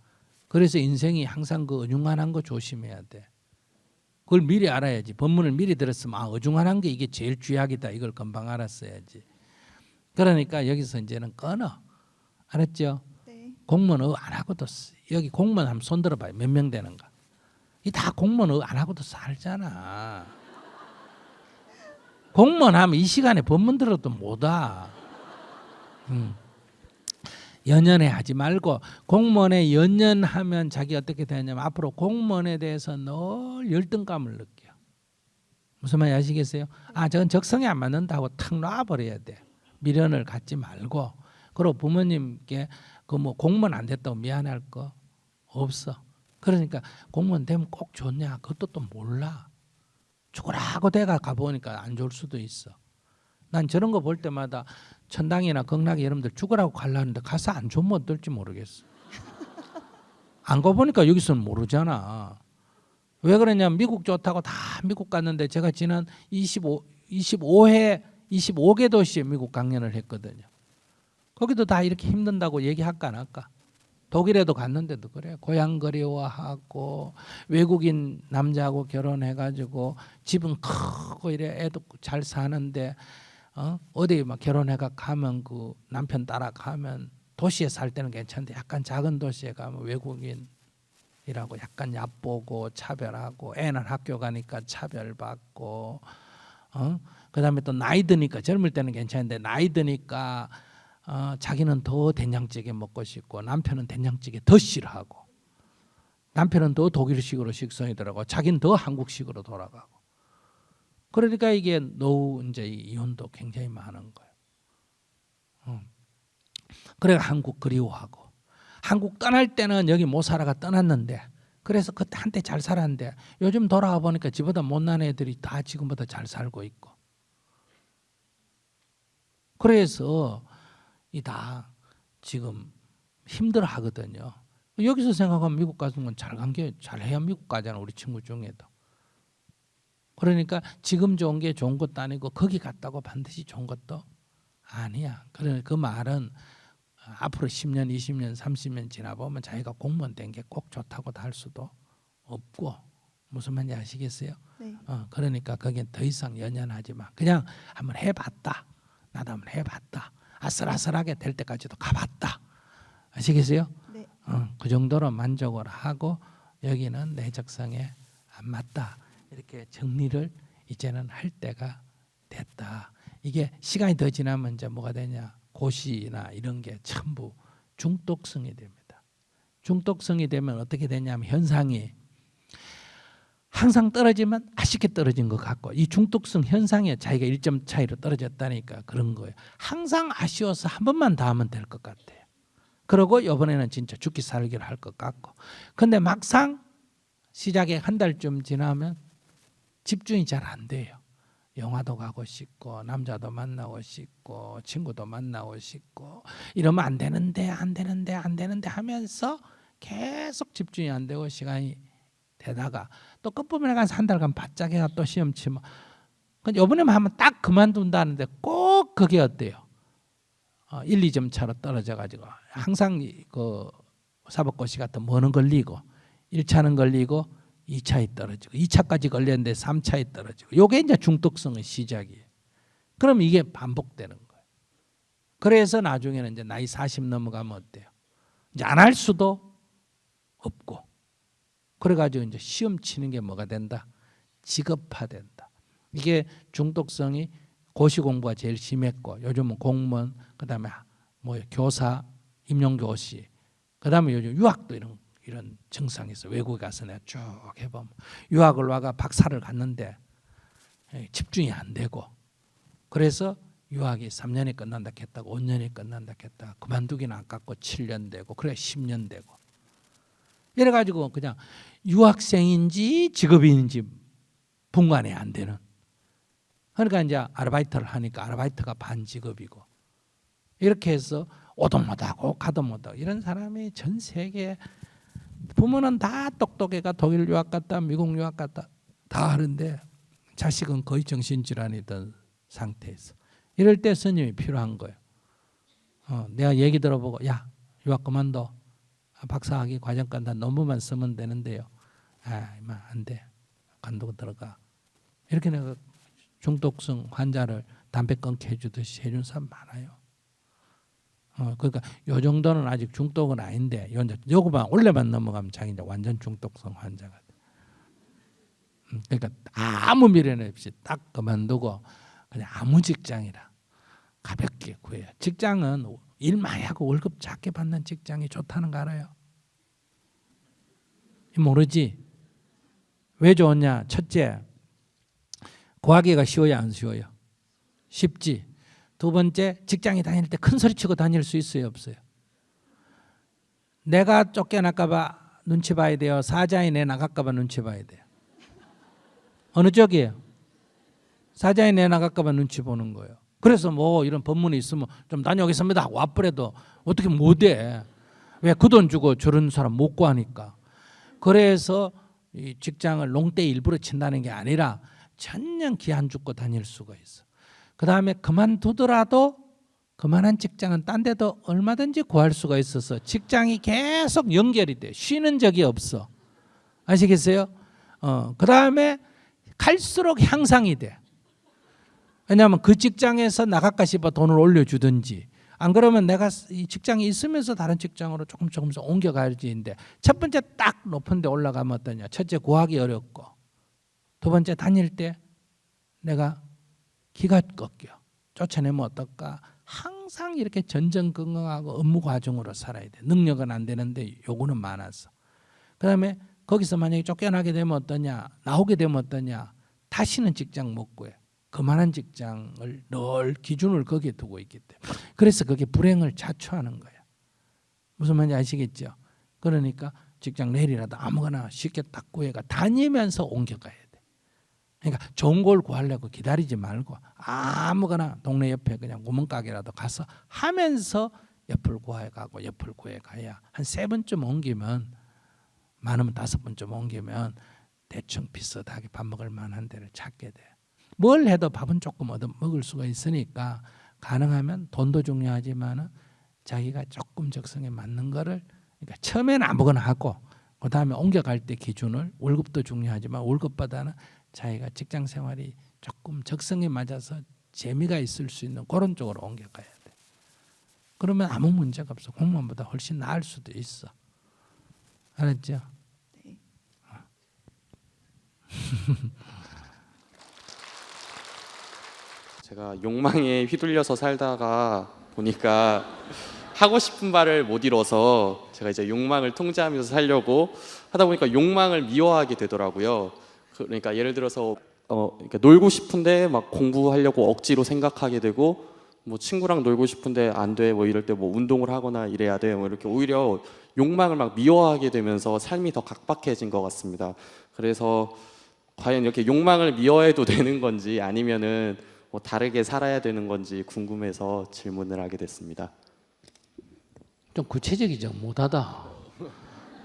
그래서 인생이 항상 그 어중간한 거 조심해야 돼. 그걸 미리 알아야지. 법문을 미리 들었으면 어중간한 게 이게 제일 쥐약이다. 이걸 금방 알았어야지. 그러니까 여기서 이제는 끊어. 알았죠? 네. 공무원 안 하고도 여기 공무원 한번 손 들어봐요. 몇 명 되는가? 이 다 공무원 안 하고도 살잖아. 공무원 하면 이 시간에 법문 들어도 못 와. 연연해 하지 말고 공무원에 연연하면 자기 어떻게 되냐면 앞으로 공무원에 대해서 늘 열등감을 느껴. 무슨 말인지 아시겠어요? 저건 적성에 안 맞는다고 탁 놔버려야 돼. 미련을 갖지 말고. 그리고 부모님께 그 뭐 공무원 안 됐다고 미안할 거 없어. 그러니까 공무원 되면 꼭 좋냐? 그것도 또 몰라. 죽으라고 내가 가보니까 안 좋을 수도 있어. 난 저런 거 볼 때마다 천당이나 극락에 여러분들 죽으라고 가려는데 가서 안 좋으면 어떨지 모르겠어. 안 가보니까 여기서는 모르잖아. 왜 그러냐면 미국 좋다고 다 미국 갔는데 제가 지난 25개 도시에 미국 강연을 했거든요. 거기도 다 이렇게 힘든다고 얘기할까 안 할까? 독일에도 갔는데도 그래. 고향 그리워하고 외국인 남자하고 결혼해가지고 집은 크고 이래 애도 잘 사는데 어디 막 결혼해가 가면 그 남편 따라 가면 도시에 살 때는 괜찮은데 약간 작은 도시에 가면 외국인이라고 약간 얕보고 차별하고 애는 학교 가니까 차별받고 그다음에 또 나이 드니까 젊을 때는 괜찮은데 나이 드니까 자기는 더 된장찌개 먹고 싶고 남편은 된장찌개 더 싫어하고 남편은 더 독일식으로 식성이더라고 자기는 더 한국식으로 돌아가고 그러니까 이게 노후 이제 이혼도 굉장히 많은 거예요. 그래 한국 그리워하고 한국 떠날 때는 여기 못 살아가 떠났는데 그래서 그때 한때 잘 살았는데 요즘 돌아와 보니까 지보다 못난 애들이 다 지금보다 잘 살고 있고 그래서 이 다 지금 힘들어 하거든요. 여기서 생각하면 미국 가는 건 잘해야 미국 가잖아 우리 친구 중에도. 그러니까 지금 좋은 게 좋은 것도 아니고 거기 갔다고 반드시 좋은 것도 아니야. 그러니까 그 말은 앞으로 10년, 20년, 30년 지나보면 자기가 공무원 된 게 꼭 좋다고 할 수도 없고 무슨 말인지 아시겠어요? 네. 그러니까 거기엔 더 이상 연연하지 마. 그냥 한번 해봤다. 나도 한번 해봤다. 아슬아슬하게 될 때까지도 가봤다. 아시겠어요? 네. 그 정도로 만족을 하고 여기는 내 적성에 안 맞다. 이렇게 정리를 이제는 할 때가 됐다. 이게 시간이 더 지나면 이제 뭐가 되냐? 고시나 이런 게 전부 중독성이 됩니다. 중독성이 되면 어떻게 되냐면 현상이 항상 떨어지면 아쉽게 떨어진 것 같고 이 중독성 현상에 자기가 1점 차이로 떨어졌다니까 그런 거예요. 항상 아쉬워서 한 번만 더 하면 될 것 같아요. 그러고 이번에는 진짜 죽기 살기를 할 것 같고 근데 막상 시작에 한 달쯤 지나면 집중이 잘 안 돼요. 영화도 가고 싶고 남자도 만나고 싶고 친구도 만나고 싶고 이러면 안 되는데 하면서 계속 집중이 안 되고 시간이 되다가 또 끝부분에 가서 한 달간 바짝 해가 또 시험 치면 이번에만 하면 딱 그만둔다는데 꼭 그게 어때요? 1, 2점 차로 떨어져 가지고 항상 그 사법고시 같은 뭐는 걸리고 1차는 걸리고 2차에 떨어지고 2차까지 걸렸는데 3차에 떨어지고 요게 이제 중독성의 시작이에요. 그럼 이게 반복되는 거예요. 그래서 나중에는 이제 나이 40 넘어가면 어때요? 이제 안 할 수도 없고 그래가지고 이제 시험 치는 게 뭐가 된다? 직업화된다. 이게 중독성이 고시 공부가 제일 심했고 요즘은 공무원, 그다음에 뭐 교사, 임용고시, 그다음에 요즘 유학도 이런 증상이 있어. 외국에 가서 내가 쭉 해보면 유학을 와가 박사를 갔는데 집중이 안 되고 그래서 유학이 3년이 끝난다 했다고 5년이 끝난다 했다가 그만두기는 아깝고 7년 되고 그래 10년 되고 이래가지고 그냥 유학생인지 직업인인지 분간이 안 되는. 그러니까 이제 아르바이트를 하니까 아르바이트가 반직업이고 이렇게 해서 오도 못하고 가도 못하고 이런 사람이 전 세계에 부모는 다 똑똑해가 독일 유학 갔다 미국 유학 갔다 다 하는데 자식은 거의 정신질환이던 상태에서 이럴 때 스님이 필요한 거예요. 내가 얘기 들어보고 야 유학 그만둬. 박사학위 과정까지 다 논문만 쓰면 되는데요. 이만 안 돼. 관두고 들어가. 이렇게 내가 중독성 환자를 담배 끊게 해주듯이 해준 사람 많아요. 그러니까 요 정도는 아직 중독은 아닌데 요거만 원래만 넘어가면 자기 이제 완전 중독성 환자가 돼. 그러니까 아무 미련 없이 딱 그만두고 그냥 아무 직장이라 가볍게 구해요. 직장은 일 많이 하고 월급 작게 받는 직장이 좋다는 거 알아요? 모르지? 왜 좋냐? 첫째, 구하기가 쉬워요, 안 쉬워요? 쉽지. 두 번째, 직장에 다닐 때 큰 소리 치고 다닐 수 있어요, 없어요? 내가 쫓겨날까 봐 눈치 봐야 돼요. 사자에 내 나갈까 봐 눈치 봐야 돼요. 어느 쪽이에요? 사자에 내 나갈까 봐 눈치 보는 거예요. 그래서 뭐 이런 법문이 있으면 좀 다녀오겠습니다 하고 와버려도 어떻게 못해. 왜 그 돈 주고 저런 사람 못 구하니까. 그래서 이 직장을 농대 일부러 친다는 게 아니라 전년 기한 죽고 다닐 수가 있어. 그 다음에 그만두더라도 그만한 직장은 딴 데도 얼마든지 구할 수가 있어서 직장이 계속 연결이 돼. 쉬는 적이 없어. 아시겠어요? 그 다음에 갈수록 향상이 돼. 왜냐하면 그 직장에서 나갈까 싶어 돈을 올려주든지 안 그러면 내가 이 직장이 있으면서 다른 직장으로 조금씩 옮겨가야지인데 첫 번째 딱 높은 데 올라가면 어떠냐. 첫째 구하기 어렵고 두 번째 다닐 때 내가 기가 꺾여. 쫓아내면 어떨까. 항상 이렇게 전전긍긍하고 업무 과정으로 살아야 돼. 능력은 안 되는데 요구는 많아서. 그 다음에 거기서 만약에 쫓겨나게 되면 어떠냐. 나오게 되면 어떠냐. 다시는 직장 못 구해. 그만한 직장을 늘 기준을 거기에 두고 있기 때문에. 그래서 그게 불행을 자초하는 거야. 무슨 말인지 아시겠죠? 그러니까 직장 내일이라도 아무거나 쉽게 딱 구해가 다니면서 옮겨가야 돼. 그러니까 좋은 걸 구하려고 기다리지 말고 아무거나 동네 옆에 그냥 구멍가게라도 가서 하면서 옆을 구해가고 옆을 구해가야 한 3번쯤 옮기면 많으면 5번쯤 옮기면 대충 비슷하게 밥 먹을 만한 데를 찾게 돼. 뭘 해도 밥은 조금 얻어 먹을 수가 있으니까 가능하면 돈도 중요하지만 자기가 조금 적성에 맞는 거를 그러니까 처음에는 아무거나 하고 그 다음에 옮겨갈 때 기준을 월급도 중요하지만 월급보다는 자기가 직장 생활이 조금 적성에 맞아서 재미가 있을 수 있는 그런 쪽으로 옮겨가야 돼. 그러면 아무 문제가 없어. 공무원보다 훨씬 나을 수도 있어. 알았죠? 네. 제가 욕망에 휘둘려서 살다가 보니까 하고 싶은 말을 못 이뤄서 제가 이제 욕망을 통제하면서 살려고 하다 보니까 욕망을 미워하게 되더라고요. 그러니까 예를 들어서 그러니까 놀고 싶은데 막 공부하려고 억지로 생각하게 되고 뭐 친구랑 놀고 싶은데 안 돼 뭐 이럴 때 뭐 운동을 하거나 이래야 돼 뭐 이렇게 오히려 욕망을 막 미워하게 되면서 삶이 더 각박해진 것 같습니다. 그래서 과연 이렇게 욕망을 미워해도 되는 건지 아니면은 뭐 다르게 살아야 되는 건지 궁금해서 질문을 하게 됐습니다. 좀 구체적이죠. 못하다.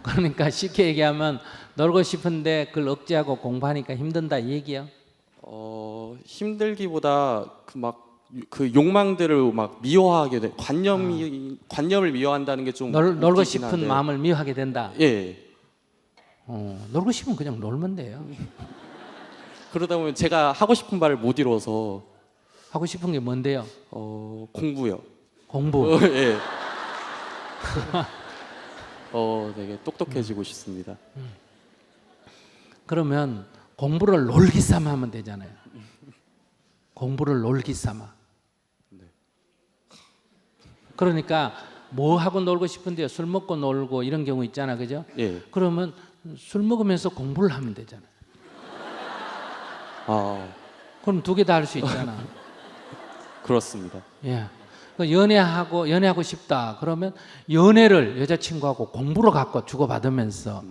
그러니까 쉽게 얘기하면 놀고 싶은데 그걸 억제하고 공부하니까 힘든다 이 얘기야. 힘들기보다 그 욕망들을 막 미워하게 돼. 관념을 미워한다는 게 좀 놀고 싶은 마음을 미워하게 된다. 예. 놀고 싶으면 그냥 놀면 돼요. 그러다 보면 제가 하고 싶은 말을 못 이뤄서 하고 싶은 게 뭔데요? 공부요. 공부. 예. 되게 똑똑해지고 싶습니다. 그러면 공부를 놀기 삼아 하면 되잖아요. 공부를 놀기 삼아. 그러니까 뭐 하고 놀고 싶은데요. 술 먹고 놀고 이런 경우 있잖아, 그죠? 예. 그러면 술 먹으면서 공부를 하면 되잖아요. 그럼 2개 다 할 수 있잖아. 그렇습니다. 예. 연애하고 싶다. 그러면 연애를 여자친구하고 공부로 갖고 주고받으면서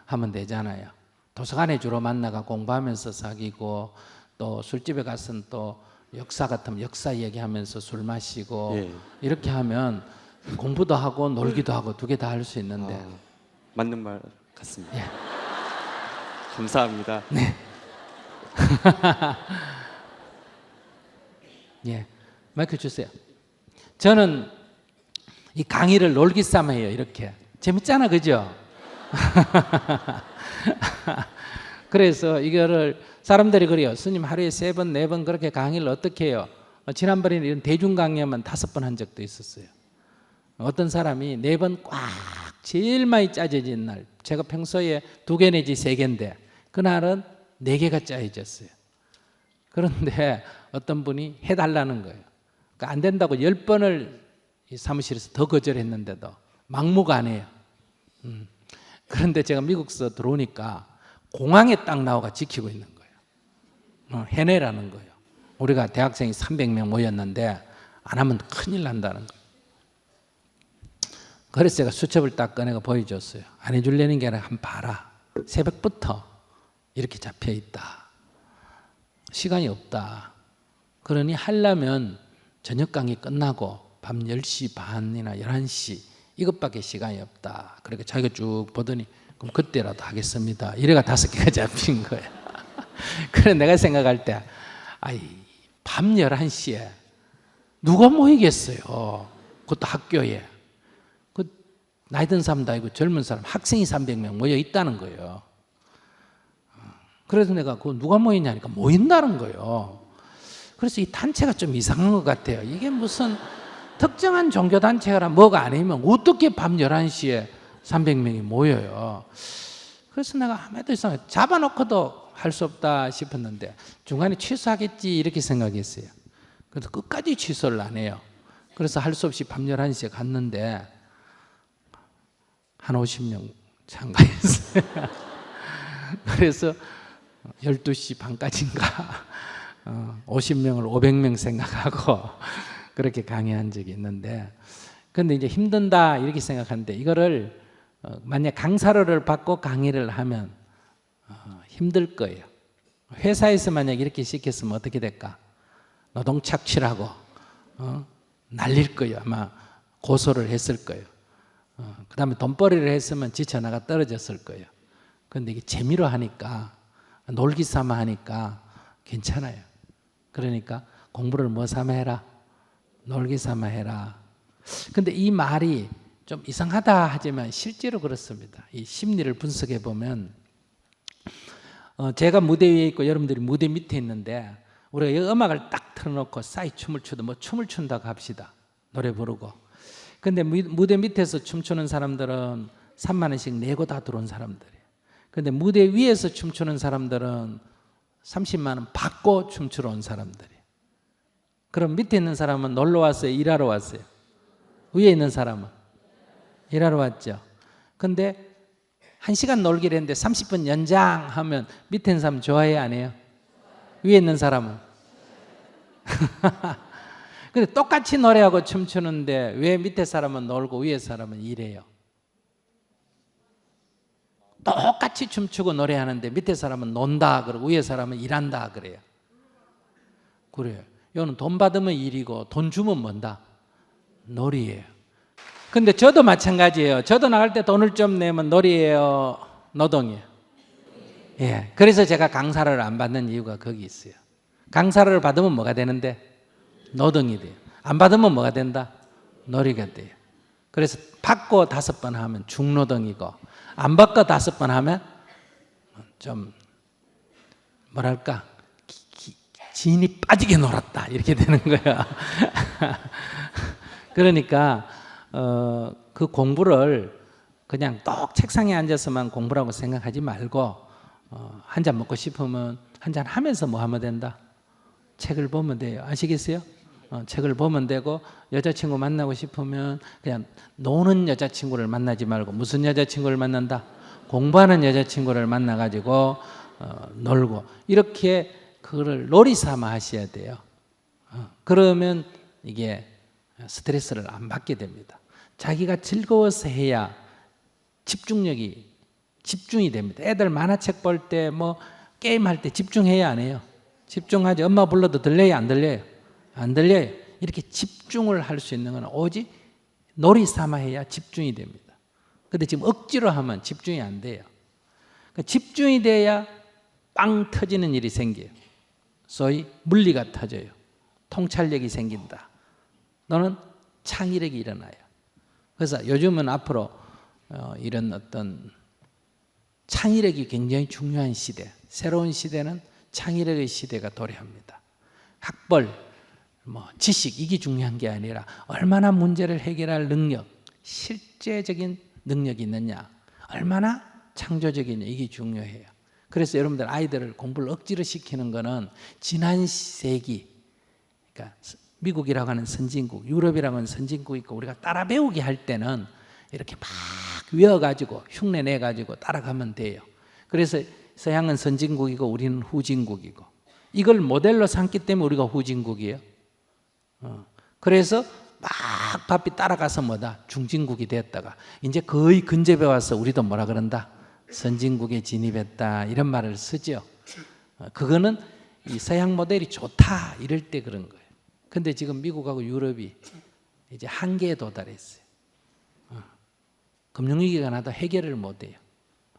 하면 되잖아요. 도서관에 주로 만나가 공부하면서 사귀고 또 술집에 가서는 또 역사 같으면 역사 얘기하면서 술 마시고 예. 이렇게 하면 공부도 하고 놀기도 하고 2개 다 할 수 있는데 맞는 말 같습니다. 예. 감사합니다. 예, 마이크 주세요. 저는 이 강의를 놀기 삼아 해요. 이렇게 재밌잖아, 그죠? 그래서 이거를 사람들이 그래요. 스님 하루에 3번, 4번 그렇게 강의를 어떻게 해요? 지난번에는 이런 대중 강의만 5번 한 적도 있었어요. 어떤 사람이 4번 꽉 제일 많이 짜져진 날, 제가 평소에 2개 내지 3개인데 그날은 4개가 짜여졌어요. 그런데 어떤 분이 해달라는 거예요. 그러니까 안 된다고 10번을 사무실에서 더 거절했는데도 막무가 안 해요. 그런데 제가 미국서 들어오니까 공항에 딱 나와가 지키고 있는 거예요. 해내라는 거예요. 우리가 대학생이 300명 모였는데 안 하면 큰일 난다는 거예요. 그래서 제가 수첩을 딱 꺼내고 보여줬어요. 안 해주려는 게 아니라 한번 봐라. 새벽부터 이렇게 잡혀 있다. 시간이 없다. 그러니 하려면 저녁 강의 끝나고 밤 10시 반이나 11시 이것밖에 시간이 없다. 그러니까 자기가 쭉 보더니 그럼 그때라도 하겠습니다. 이래가 5개가 잡힌 거예요. 그래 내가 생각할 때 밤 11시에 누가 모이겠어요. 그것도 학교에. 나이 든 사람도 아니고 젊은 사람, 학생이 300명 모여 있다는 거예요. 그래서 내가 그거 누가 모이냐니까 모인다는 거예요. 그래서 이 단체가 좀 이상한 것 같아요. 이게 무슨 특정한 종교단체라 뭐가 아니면 어떻게 밤 11시에 300명이 모여요. 그래서 내가 아무래도 이상하게 잡아놓고도 할 수 없다 싶었는데 중간에 취소하겠지 이렇게 생각했어요. 그래서 끝까지 취소를 안 해요. 그래서 할 수 없이 밤 11시에 갔는데 한 50명 참가했어요. 그래서 12시 반까지인가 50명을 500명 생각하고 그렇게 강의한 적이 있는데, 근데 이제 힘든다 이렇게 생각하는데 이거를 만약 강사료를 받고 강의를 하면 힘들 거예요. 회사에서 만약 이렇게 시켰으면 어떻게 될까? 노동 착취라고 날릴 거예요. 아마 고소를 했을 거예요. 그 다음에 돈벌이를 했으면 지쳐나가 떨어졌을 거예요. 그런데 이게 재미로 하니까 놀기 삼아 하니까 괜찮아요. 그러니까 공부를 뭐 삼아 해라? 놀기 삼아 해라. 근데 이 말이 좀 이상하다 하지만 실제로 그렇습니다. 이 심리를 분석해 보면 제가 무대 위에 있고 여러분들이 무대 밑에 있는데 우리가 이 음악을 딱 틀어놓고 싸이 춤을 추도 뭐 춤을 춘다고 합시다. 노래 부르고. 근데 무대 밑에서 춤추는 사람들은 3만 원씩 내고 다 들어온 사람들이에요. 근데 무대 위에서 춤추는 사람들은 30만 원 받고 춤추러 온 사람들이에요. 그럼 밑에 있는 사람은 놀러 왔어요? 일하러 왔어요? 위에 있는 사람은? 일하러 왔죠. 근데 1시간 놀기로 했는데 30분 연장하면 밑에 있는 사람 좋아해요? 안 해요? 위에 있는 사람은? 근데 똑같이 노래하고 춤추는데 왜 밑에 사람은 놀고 위에 사람은 일해요? 똑같이 춤추고 노래하는데 밑에 사람은 논다 그러고 위에 사람은 일한다 그래요. 그래요. 이거는 돈 받으면 일이고 돈 주면 뭔다? 놀이예요. 근데 저도 마찬가지예요. 저도 나갈 때 돈을 좀 내면 놀이예요, 노동이에요? 예. 그래서 제가 강사를 안 받는 이유가 거기 있어요. 강사를 받으면 뭐가 되는데? 노동이 돼요. 안 받으면 뭐가 된다? 놀이가 돼요. 그래서 받고 5번 하면 중노동이고 안 받고 5번 하면 좀 뭐랄까 진이 빠지게 놀았다 이렇게 되는 거예요. 그러니까 그 공부를 그냥 똑 책상에 앉아서만 공부라고 생각하지 말고 한 잔 먹고 싶으면 한 잔 하면서 뭐 하면 된다? 책을 보면 돼요. 아시겠어요? 책을 보면 되고 여자친구 만나고 싶으면 그냥 노는 여자친구를 만나지 말고 무슨 여자친구를 만난다? 공부하는 여자친구를 만나가지고 놀고 이렇게 그거를 놀이 삼아 하셔야 돼요. 그러면 이게 스트레스를 안 받게 됩니다. 자기가 즐거워서 해야 집중이 됩니다. 애들 만화책 볼 때 뭐 게임할 때 집중해야 안 해요? 집중하지. 엄마 불러도 들려요? 안 들려요? 안 들려요. 이렇게 집중을 할 수 있는 건 오직 놀이 삼아 해야 집중이 됩니다. 근데 지금 억지로 하면 집중이 안 돼요. 그러니까 집중이 돼야 빵 터지는 일이 생겨요. 소위 물리가 터져요. 통찰력이 생긴다. 또는 창의력이 일어나요. 그래서 요즘은 앞으로 이런 어떤 창의력이 굉장히 중요한 시대, 새로운 시대는 창의력의 시대가 도래합니다. 학벌, 지식 이게 중요한 게 아니라 얼마나 문제를 해결할 능력, 실제적인 능력이 있느냐, 얼마나 창조적이냐 이게 중요해요. 그래서 여러분들 아이들을 공부를 억지로 시키는 거는 지난 세기, 그러니까 미국이라고 하는 선진국, 유럽이라고 하는 선진국이 있고 우리가 따라 배우게 할 때는 이렇게 막 외워가지고 흉내 내가지고 따라가면 돼요. 그래서 서양은 선진국이고 우리는 후진국이고 이걸 모델로 삼기 때문에 우리가 후진국이에요. 그래서 막 바삐 따라가서 뭐다 중진국이 됐다가 이제 거의 근접해 와서 우리도 뭐라 그런다 선진국에 진입했다 이런 말을 쓰죠. 그거는 이 서양 모델이 좋다 이럴 때 그런 거예요. 근데 지금 미국하고 유럽이 이제 한계에 도달했어요. 금융위기가 나도 해결을 못해요.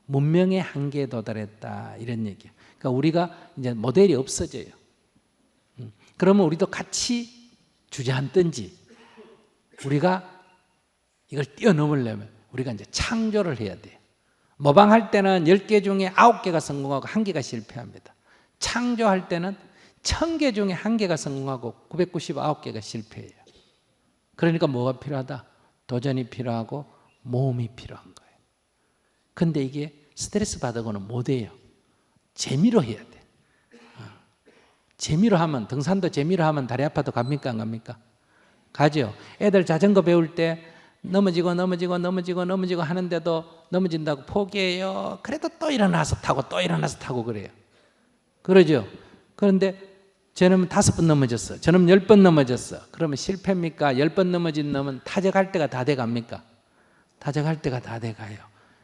문명의 한계에 도달했다 이런 얘기예요. 그러니까 우리가 이제 모델이 없어져요. 그러면 우리도 같이 주저앉든지 우리가 이걸 뛰어넘으려면 우리가 이제 창조를 해야 돼요. 모방할 때는 10개 중에 9개가 성공하고 1개가 실패합니다. 창조할 때는 1000개 중에 1개가 성공하고 999개가 실패해요. 그러니까 뭐가 필요하다? 도전이 필요하고 모험이 필요한 거예요. 근데 이게 스트레스 받으고는 못해요. 재미로 해야 돼. 재미로 하면, 등산도 재미로 하면 다리 아파도 갑니까 안 갑니까? 가죠. 애들 자전거 배울 때 넘어지고 하는데도 넘어진다고 포기해요. 그래도 또 일어나서 타고 또 일어나서 타고 그래요. 그러죠. 그런데 저놈은 5번 넘어졌어. 저놈은 10번 넘어졌어. 그러면 실패입니까? 10번 넘어진 놈은 타적할 때가 다 돼갑니까? 타적할 때가 다 돼가요.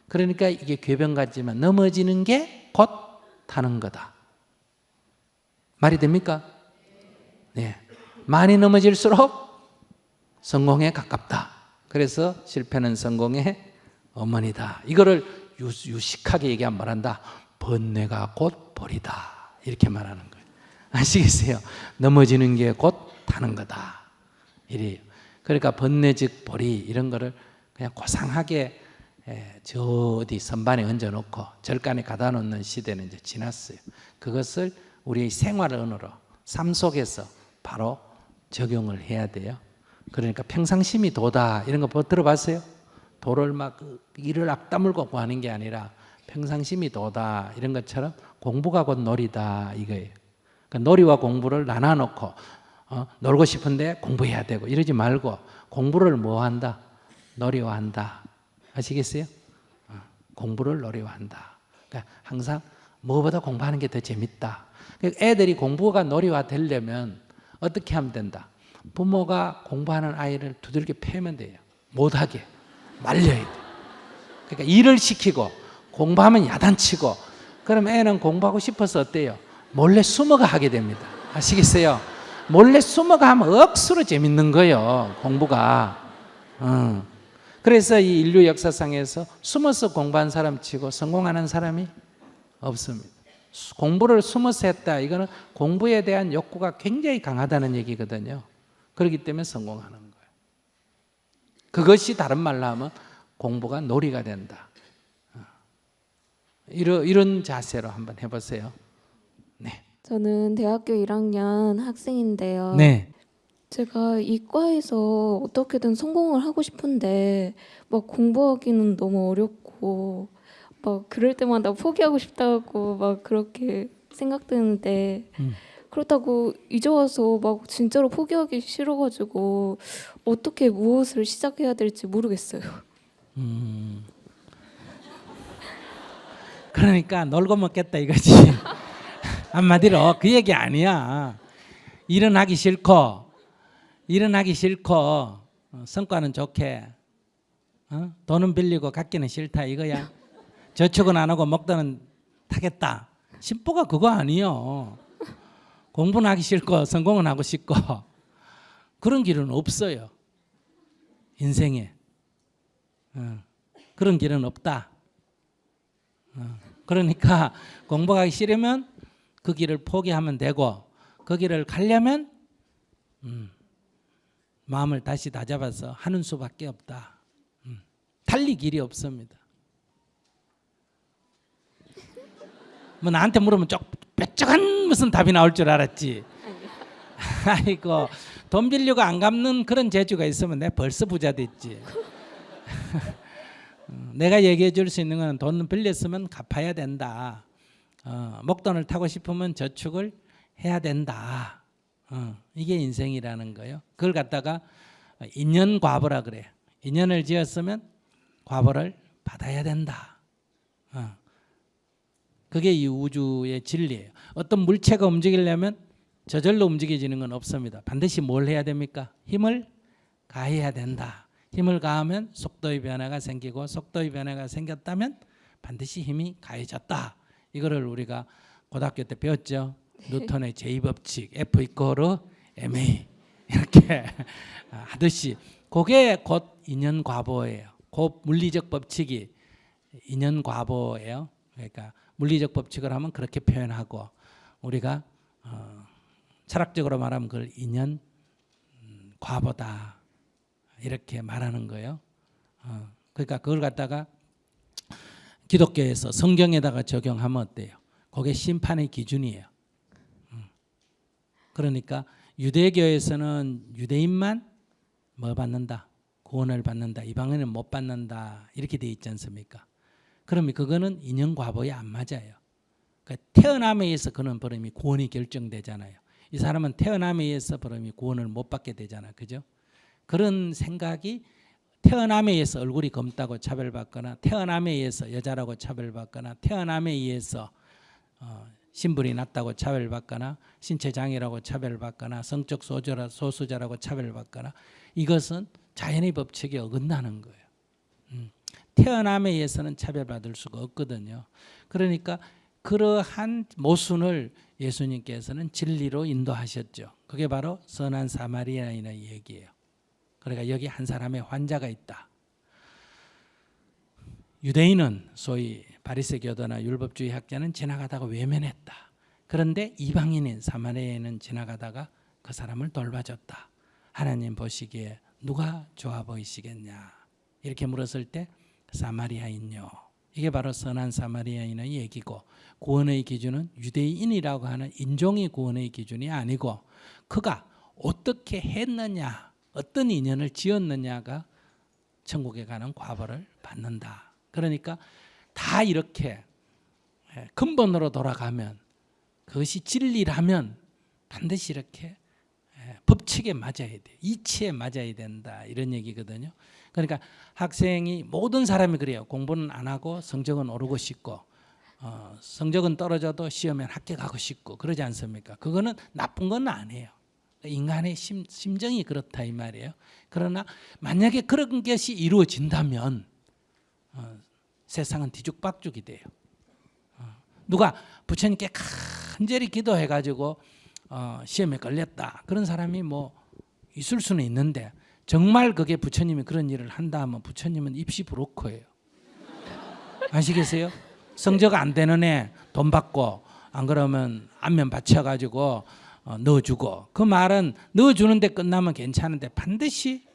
그러니까 이게 궤변 같지만 넘어지는 게 곧 타는 거다. 말이 됩니까? 네. 많이 넘어질수록 성공에 가깝다. 그래서 실패는 성공의 어머니다. 이거를 유식하게 얘기하면 말한다. 번뇌가 곧 벌이다. 이렇게 말하는 거예요. 아시겠어요? 넘어지는 게 곧 타는 거다. 이래요. 그러니까 번뇌 즉 벌이 이런 거를 그냥 고상하게 저 어디 선반에 얹어놓고 절간에 가다 놓는 시대는 이제 지났어요. 그것을 우리의 생활 언어로 삶 속에서 바로 적용을 해야 돼요. 그러니까 평상심이 도다 이런 거 들어봤어요? 도를 막 이를 악다물고 하는 게 아니라 평상심이 도다 이런 것처럼 공부가 곧 놀이다 이거예요. 그러니까 놀이와 공부를 나눠놓고 놀고 싶은데 공부해야 되고 이러지 말고 공부를 뭐 한다? 놀이와 한다. 아시겠어요? 공부를 놀이와 한다. 그러니까 항상 뭐보다 공부하는 게 더 재밌다. 그러니까 애들이 공부가 놀이와 되려면 어떻게 하면 된다? 부모가 공부하는 아이를 두들겨 패면 돼요. 못하게 말려야 돼. 그러니까 일을 시키고 공부하면 야단치고 그럼 애는 공부하고 싶어서 어때요? 몰래 숨어가 하게 됩니다. 아시겠어요? 몰래 숨어가 하면 억수로 재밌는 거예요. 공부가. 그래서 이 인류 역사상에서 숨어서 공부한 사람 치고 성공하는 사람이 없습니다. 공부를 숨어서 했다. 이거는 공부에 대한 욕구가 굉장히 강하다는 얘기거든요. 그렇기 때문에 성공하는 거예요. 그것이 다른 말로 하면 공부가 놀이가 된다. 이런 자세로 한번 해보세요. 네. 저는 대학교 1학년 학생인데요. 네. 제가 이과에서 어떻게든 성공을 하고 싶은데 막 공부하기는 너무 어렵고 막 그럴 때마다 포기하고 싶다고 막 그렇게 생각드는데 그렇다고 이제 와서 막 진짜로 포기하기 싫어가지고 어떻게 무엇을 시작해야 될지 모르겠어요. 그러니까 놀고 먹겠다 이거지. 한마디로 그 얘기 아니야. 일어나기 싫고 성과는 좋게 돈은 빌리고 갖기는 싫다 이거야. 저축은 안 하고 먹다는 타겠다. 심보가 그거 아니요. 공부는 하기 싫고 성공은 하고 싶고 그런 길은 없어요. 인생에. 그런 길은 없다. 그러니까 공부하기 싫으면 그 길을 포기하면 되고 그 길을 가려면 마음을 다시 다잡아서 하는 수밖에 없다. 달리 길이 없습니다. 뭐 나한테 물으면 뾰족한 무슨 답이 나올 줄 알았지. 아이고 돈 빌려고 안 갚는 그런 재주가 있으면 내가 벌써 부자 됐지. 내가 얘기해 줄 수 있는 건 돈 빌렸으면 갚아야 된다. 목돈을 타고 싶으면 저축을 해야 된다. 이게 인생이라는 거예요. 그걸 갖다가 인연과보라 그래요. 인연을 지었으면 과보를 받아야 된다. 그게 이 우주의 진리예요. 어떤 물체가 움직이려면 저절로 움직여지는 건 없습니다. 반드시 뭘 해야 됩니까? 힘을 가해야 된다. 힘을 가하면 속도의 변화가 생기고 속도의 변화가 생겼다면 반드시 힘이 가해졌다. 이거를 우리가 고등학교 때 배웠죠. 뉴턴의 제2법칙 F=ma 이렇게 하듯이 그게 곧 인연과보예요. 그 물리적 법칙이 인연과보예요. 그러니까 물리적 법칙을 하면 그렇게 표현하고 우리가 철학적으로 말하면 그걸 인연과보다 이렇게 말하는 거예요. 그러니까 그걸 갖다가 기독교에서 성경에다가 적용하면 어때요? 그게 심판의 기준이에요. 그러니까 유대교에서는 유대인만 뭐 받는다? 구원을 받는다. 이방인은 못 받는다. 이렇게 돼 있지 않습니까? 그러면 그거는 인연과보에 안 맞아요. 그러니까 태어남에 의해서 그는 버림이 구원이 결정되잖아요. 이 사람은 태어남에 의해서 버림이 구원을 못 받게 되잖아요. 그죠? 그런 생각이 태어남에 의해서 얼굴이 검다고 차별받거나 태어남에 의해서 여자라고 차별받거나 태어남에 의해서 신분이 낮다고 차별받거나 신체장애라고 차별받거나 성적 소수자라고 차별받거나 이것은 자연의 법칙에 어긋나는 거예요. 태어남에 의해서는 차별받을 수가 없거든요. 그러니까 그러한 모순을 예수님께서는 진리로 인도하셨죠. 그게 바로 선한 사마리아인의 얘기예요. 그러니까 여기 한 사람의 환자가 있다. 유대인은 소위 바리새교도나 율법주의 학자는 지나가다가 외면했다. 그런데 이방인인 사마리아인은 지나가다가 그 사람을 돌봐줬다. 하나님 보시기에 누가 좋아 보이시겠냐? 이렇게 물었을 때 사마리아인요. 이게 바로 선한 사마리아인의 얘기고 구원의 기준은 유대인이라고 하는 인종이 구원의 기준이 아니고 그가 어떻게 했느냐, 어떤 인연을 지었느냐가 천국에 가는 과보를 받는다. 그러니까 다 이렇게 근본으로 돌아가면 그것이 진리라면 반드시 이렇게 법칙에 맞아야 돼. 이치에 맞아야 된다. 이런 얘기거든요. 그러니까 학생이 모든 사람이 그래요. 공부는 안 하고 성적은 오르고 싶고 성적은 떨어져도 시험에 합격하고 싶고 그러지 않습니까? 그거는 나쁜 건 아니에요. 인간의 심정이 그렇다 이 말이에요. 그러나 만약에 그런 것이 이루어진다면 세상은 뒤죽박죽이 돼요. 누가 부처님께 간절히 기도해가지고 시험에 걸렸다. 그런 사람이 뭐 있을 수는 있는데 정말 그게 부처님이 그런 일을 한다 하면 부처님은 입시 브로커예요. 아시겠어요? 성적 안 되는 애 돈 받고 안 그러면 안면 받쳐가지고 넣어주고 그 말은 넣어주는데 끝나면 괜찮은데 반드시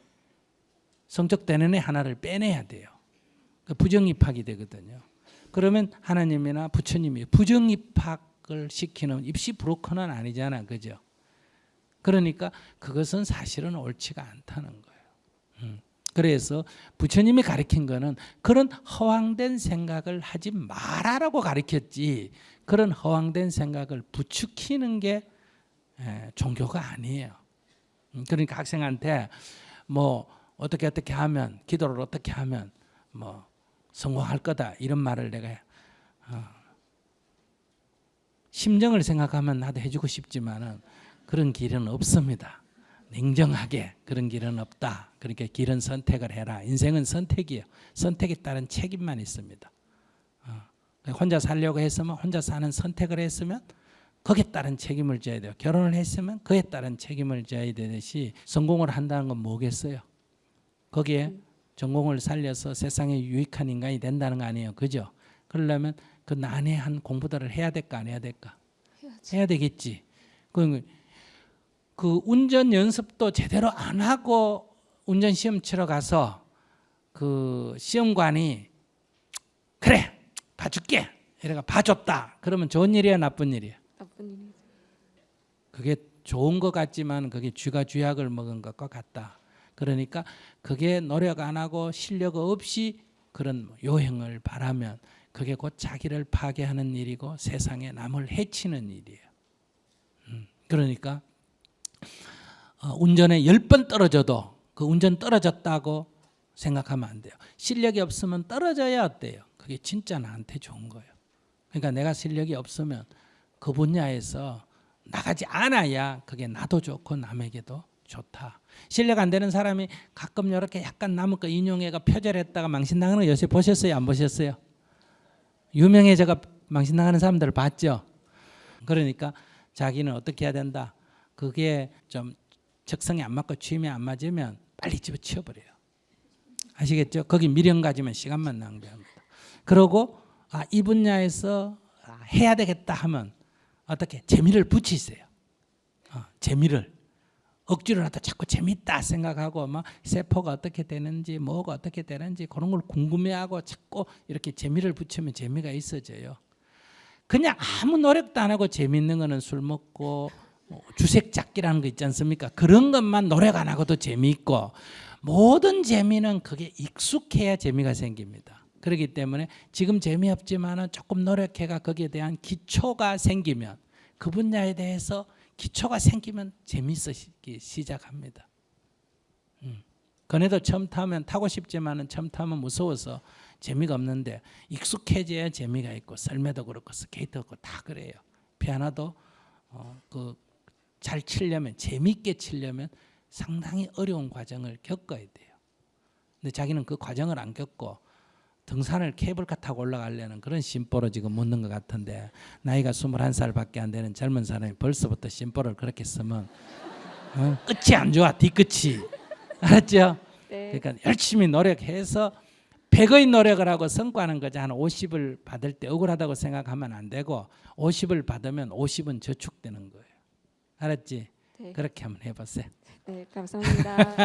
성적 되는 애 하나를 빼내야 돼요. 부정입학이 되거든요. 그러면 하나님이나 부처님이 부정입학을 시키는 입시 브로커는 아니잖아. 그죠? 그러니까 그것은 사실은 옳지가 않다는 거예요. 그래서 부처님이 가르친 거는 그런 허황된 생각을 하지 말아라고 가르쳤지 그런 허황된 생각을 부추기는 게 종교가 아니에요. 그러니까 학생한테 뭐 어떻게 하면 기도를 어떻게 하면 뭐 성공할 거다 이런 말을 내가 심정을 생각하면 나도 해주고 싶지만은 그런 길은 없습니다. 냉정하게 그런 길은 없다. 그러니까 길은 선택을 해라. 인생은 선택이에요. 선택에 따른 책임만 있습니다. 혼자 살려고 했으면 혼자 사는 선택을 했으면 거기에 따른 책임을 져야 돼요. 결혼을 했으면 그에 따른 책임을 져야 되듯이 성공을 한다는 건 뭐겠어요? 거기에 전공을 살려서 세상에 유익한 인간이 된다는 거 아니에요. 그죠? 그러려면 그 난해한 공부들을 해야 될까 안 해야 될까? 해야 되겠지. 그 운전 연습도 제대로 안 하고 운전 시험 치러 가서 그 시험관이 그래 봐줄게 이래가 봐줬다. 그러면 좋은 일이야 나쁜 일이야? 나쁜 일이죠. 그게 좋은 것 같지만 그게 쥐가 쥐약을 먹은 것과 같다. 그러니까 그게 노력 안 하고 실력 없이 그런 요행을 바라면 그게 곧 자기를 파괴하는 일이고 세상에 남을 해치는 일이에요. 그러니까 운전에 10번 떨어져도 그 운전 떨어졌다고 생각하면 안 돼요. 실력이 없으면 떨어져야 어때요? 그게 진짜 나한테 좋은 거예요. 그러니까 내가 실력이 없으면 그 분야에서 나가지 않아야 그게 나도 좋고 남에게도 좋다. 실력 안 되는 사람이 가끔 이렇게 약간 남의 거 인용해가 표절했다가 망신당하는 거 요새 보셨어요? 안 보셨어요? 유명해져가 망신당하는 사람들을 봤죠? 그러니까 자기는 어떻게 해야 된다? 그게 좀 적성에 안 맞고 취임에 안 맞으면 빨리 집어치워버려요. 아시겠죠? 거기 미련 가지면 시간만 낭비합니다. 그러고 이 분야에서 해야 되겠다 하면 어떻게 재미를 붙이세요. 재미를 억지로라도 자꾸 재밌다 생각하고 막 세포가 어떻게 되는지 뭐가 어떻게 되는지 그런 걸 궁금해하고 자꾸 이렇게 재미를 붙이면 재미가 있어져요. 그냥 아무 노력도 안 하고 재밌는 거는 술 먹고 주색 잡기라는 거 있지 않습니까? 그런 것만 노력 안 하고도 재미있고 모든 재미는 그게 익숙해야 재미가 생깁니다. 그렇기 때문에 지금 재미없지만은 조금 노력해가 거기에 대한 기초가 생기면 그 분야에 대해서 기초가 생기면 재미있어지기 시작합니다. 그네도 처음 타면 타고 싶지만은 처음 타면 무서워서 재미가 없는데 익숙해져야 재미가 있고 썰매도 그렇고 스케이트도 그렇고 다 그래요. 피아노도 그 잘 치려면 재미있게 치려면 상당히 어려운 과정을 겪어야 돼요. 근데 자기는 그 과정을 안 겪고 등산을 케이블카 타고 올라가려는 그런 심보로 지금 묻는 것 같은데 나이가 21살밖에 안 되는 젊은 사람이 벌써부터 심보를 그렇게 쓰면 끝이 안 좋아. 뒤끝이. 알았죠? 네. 그러니까 열심히 노력해서 100의 노력을 하고 성과는 그저 한 50을 받을 때 억울하다고 생각하면 안 되고 50을 받으면 50은 저축되는 거예요. 알았지? 네. 그렇게 한번 해보세요. 네, 감사합니다.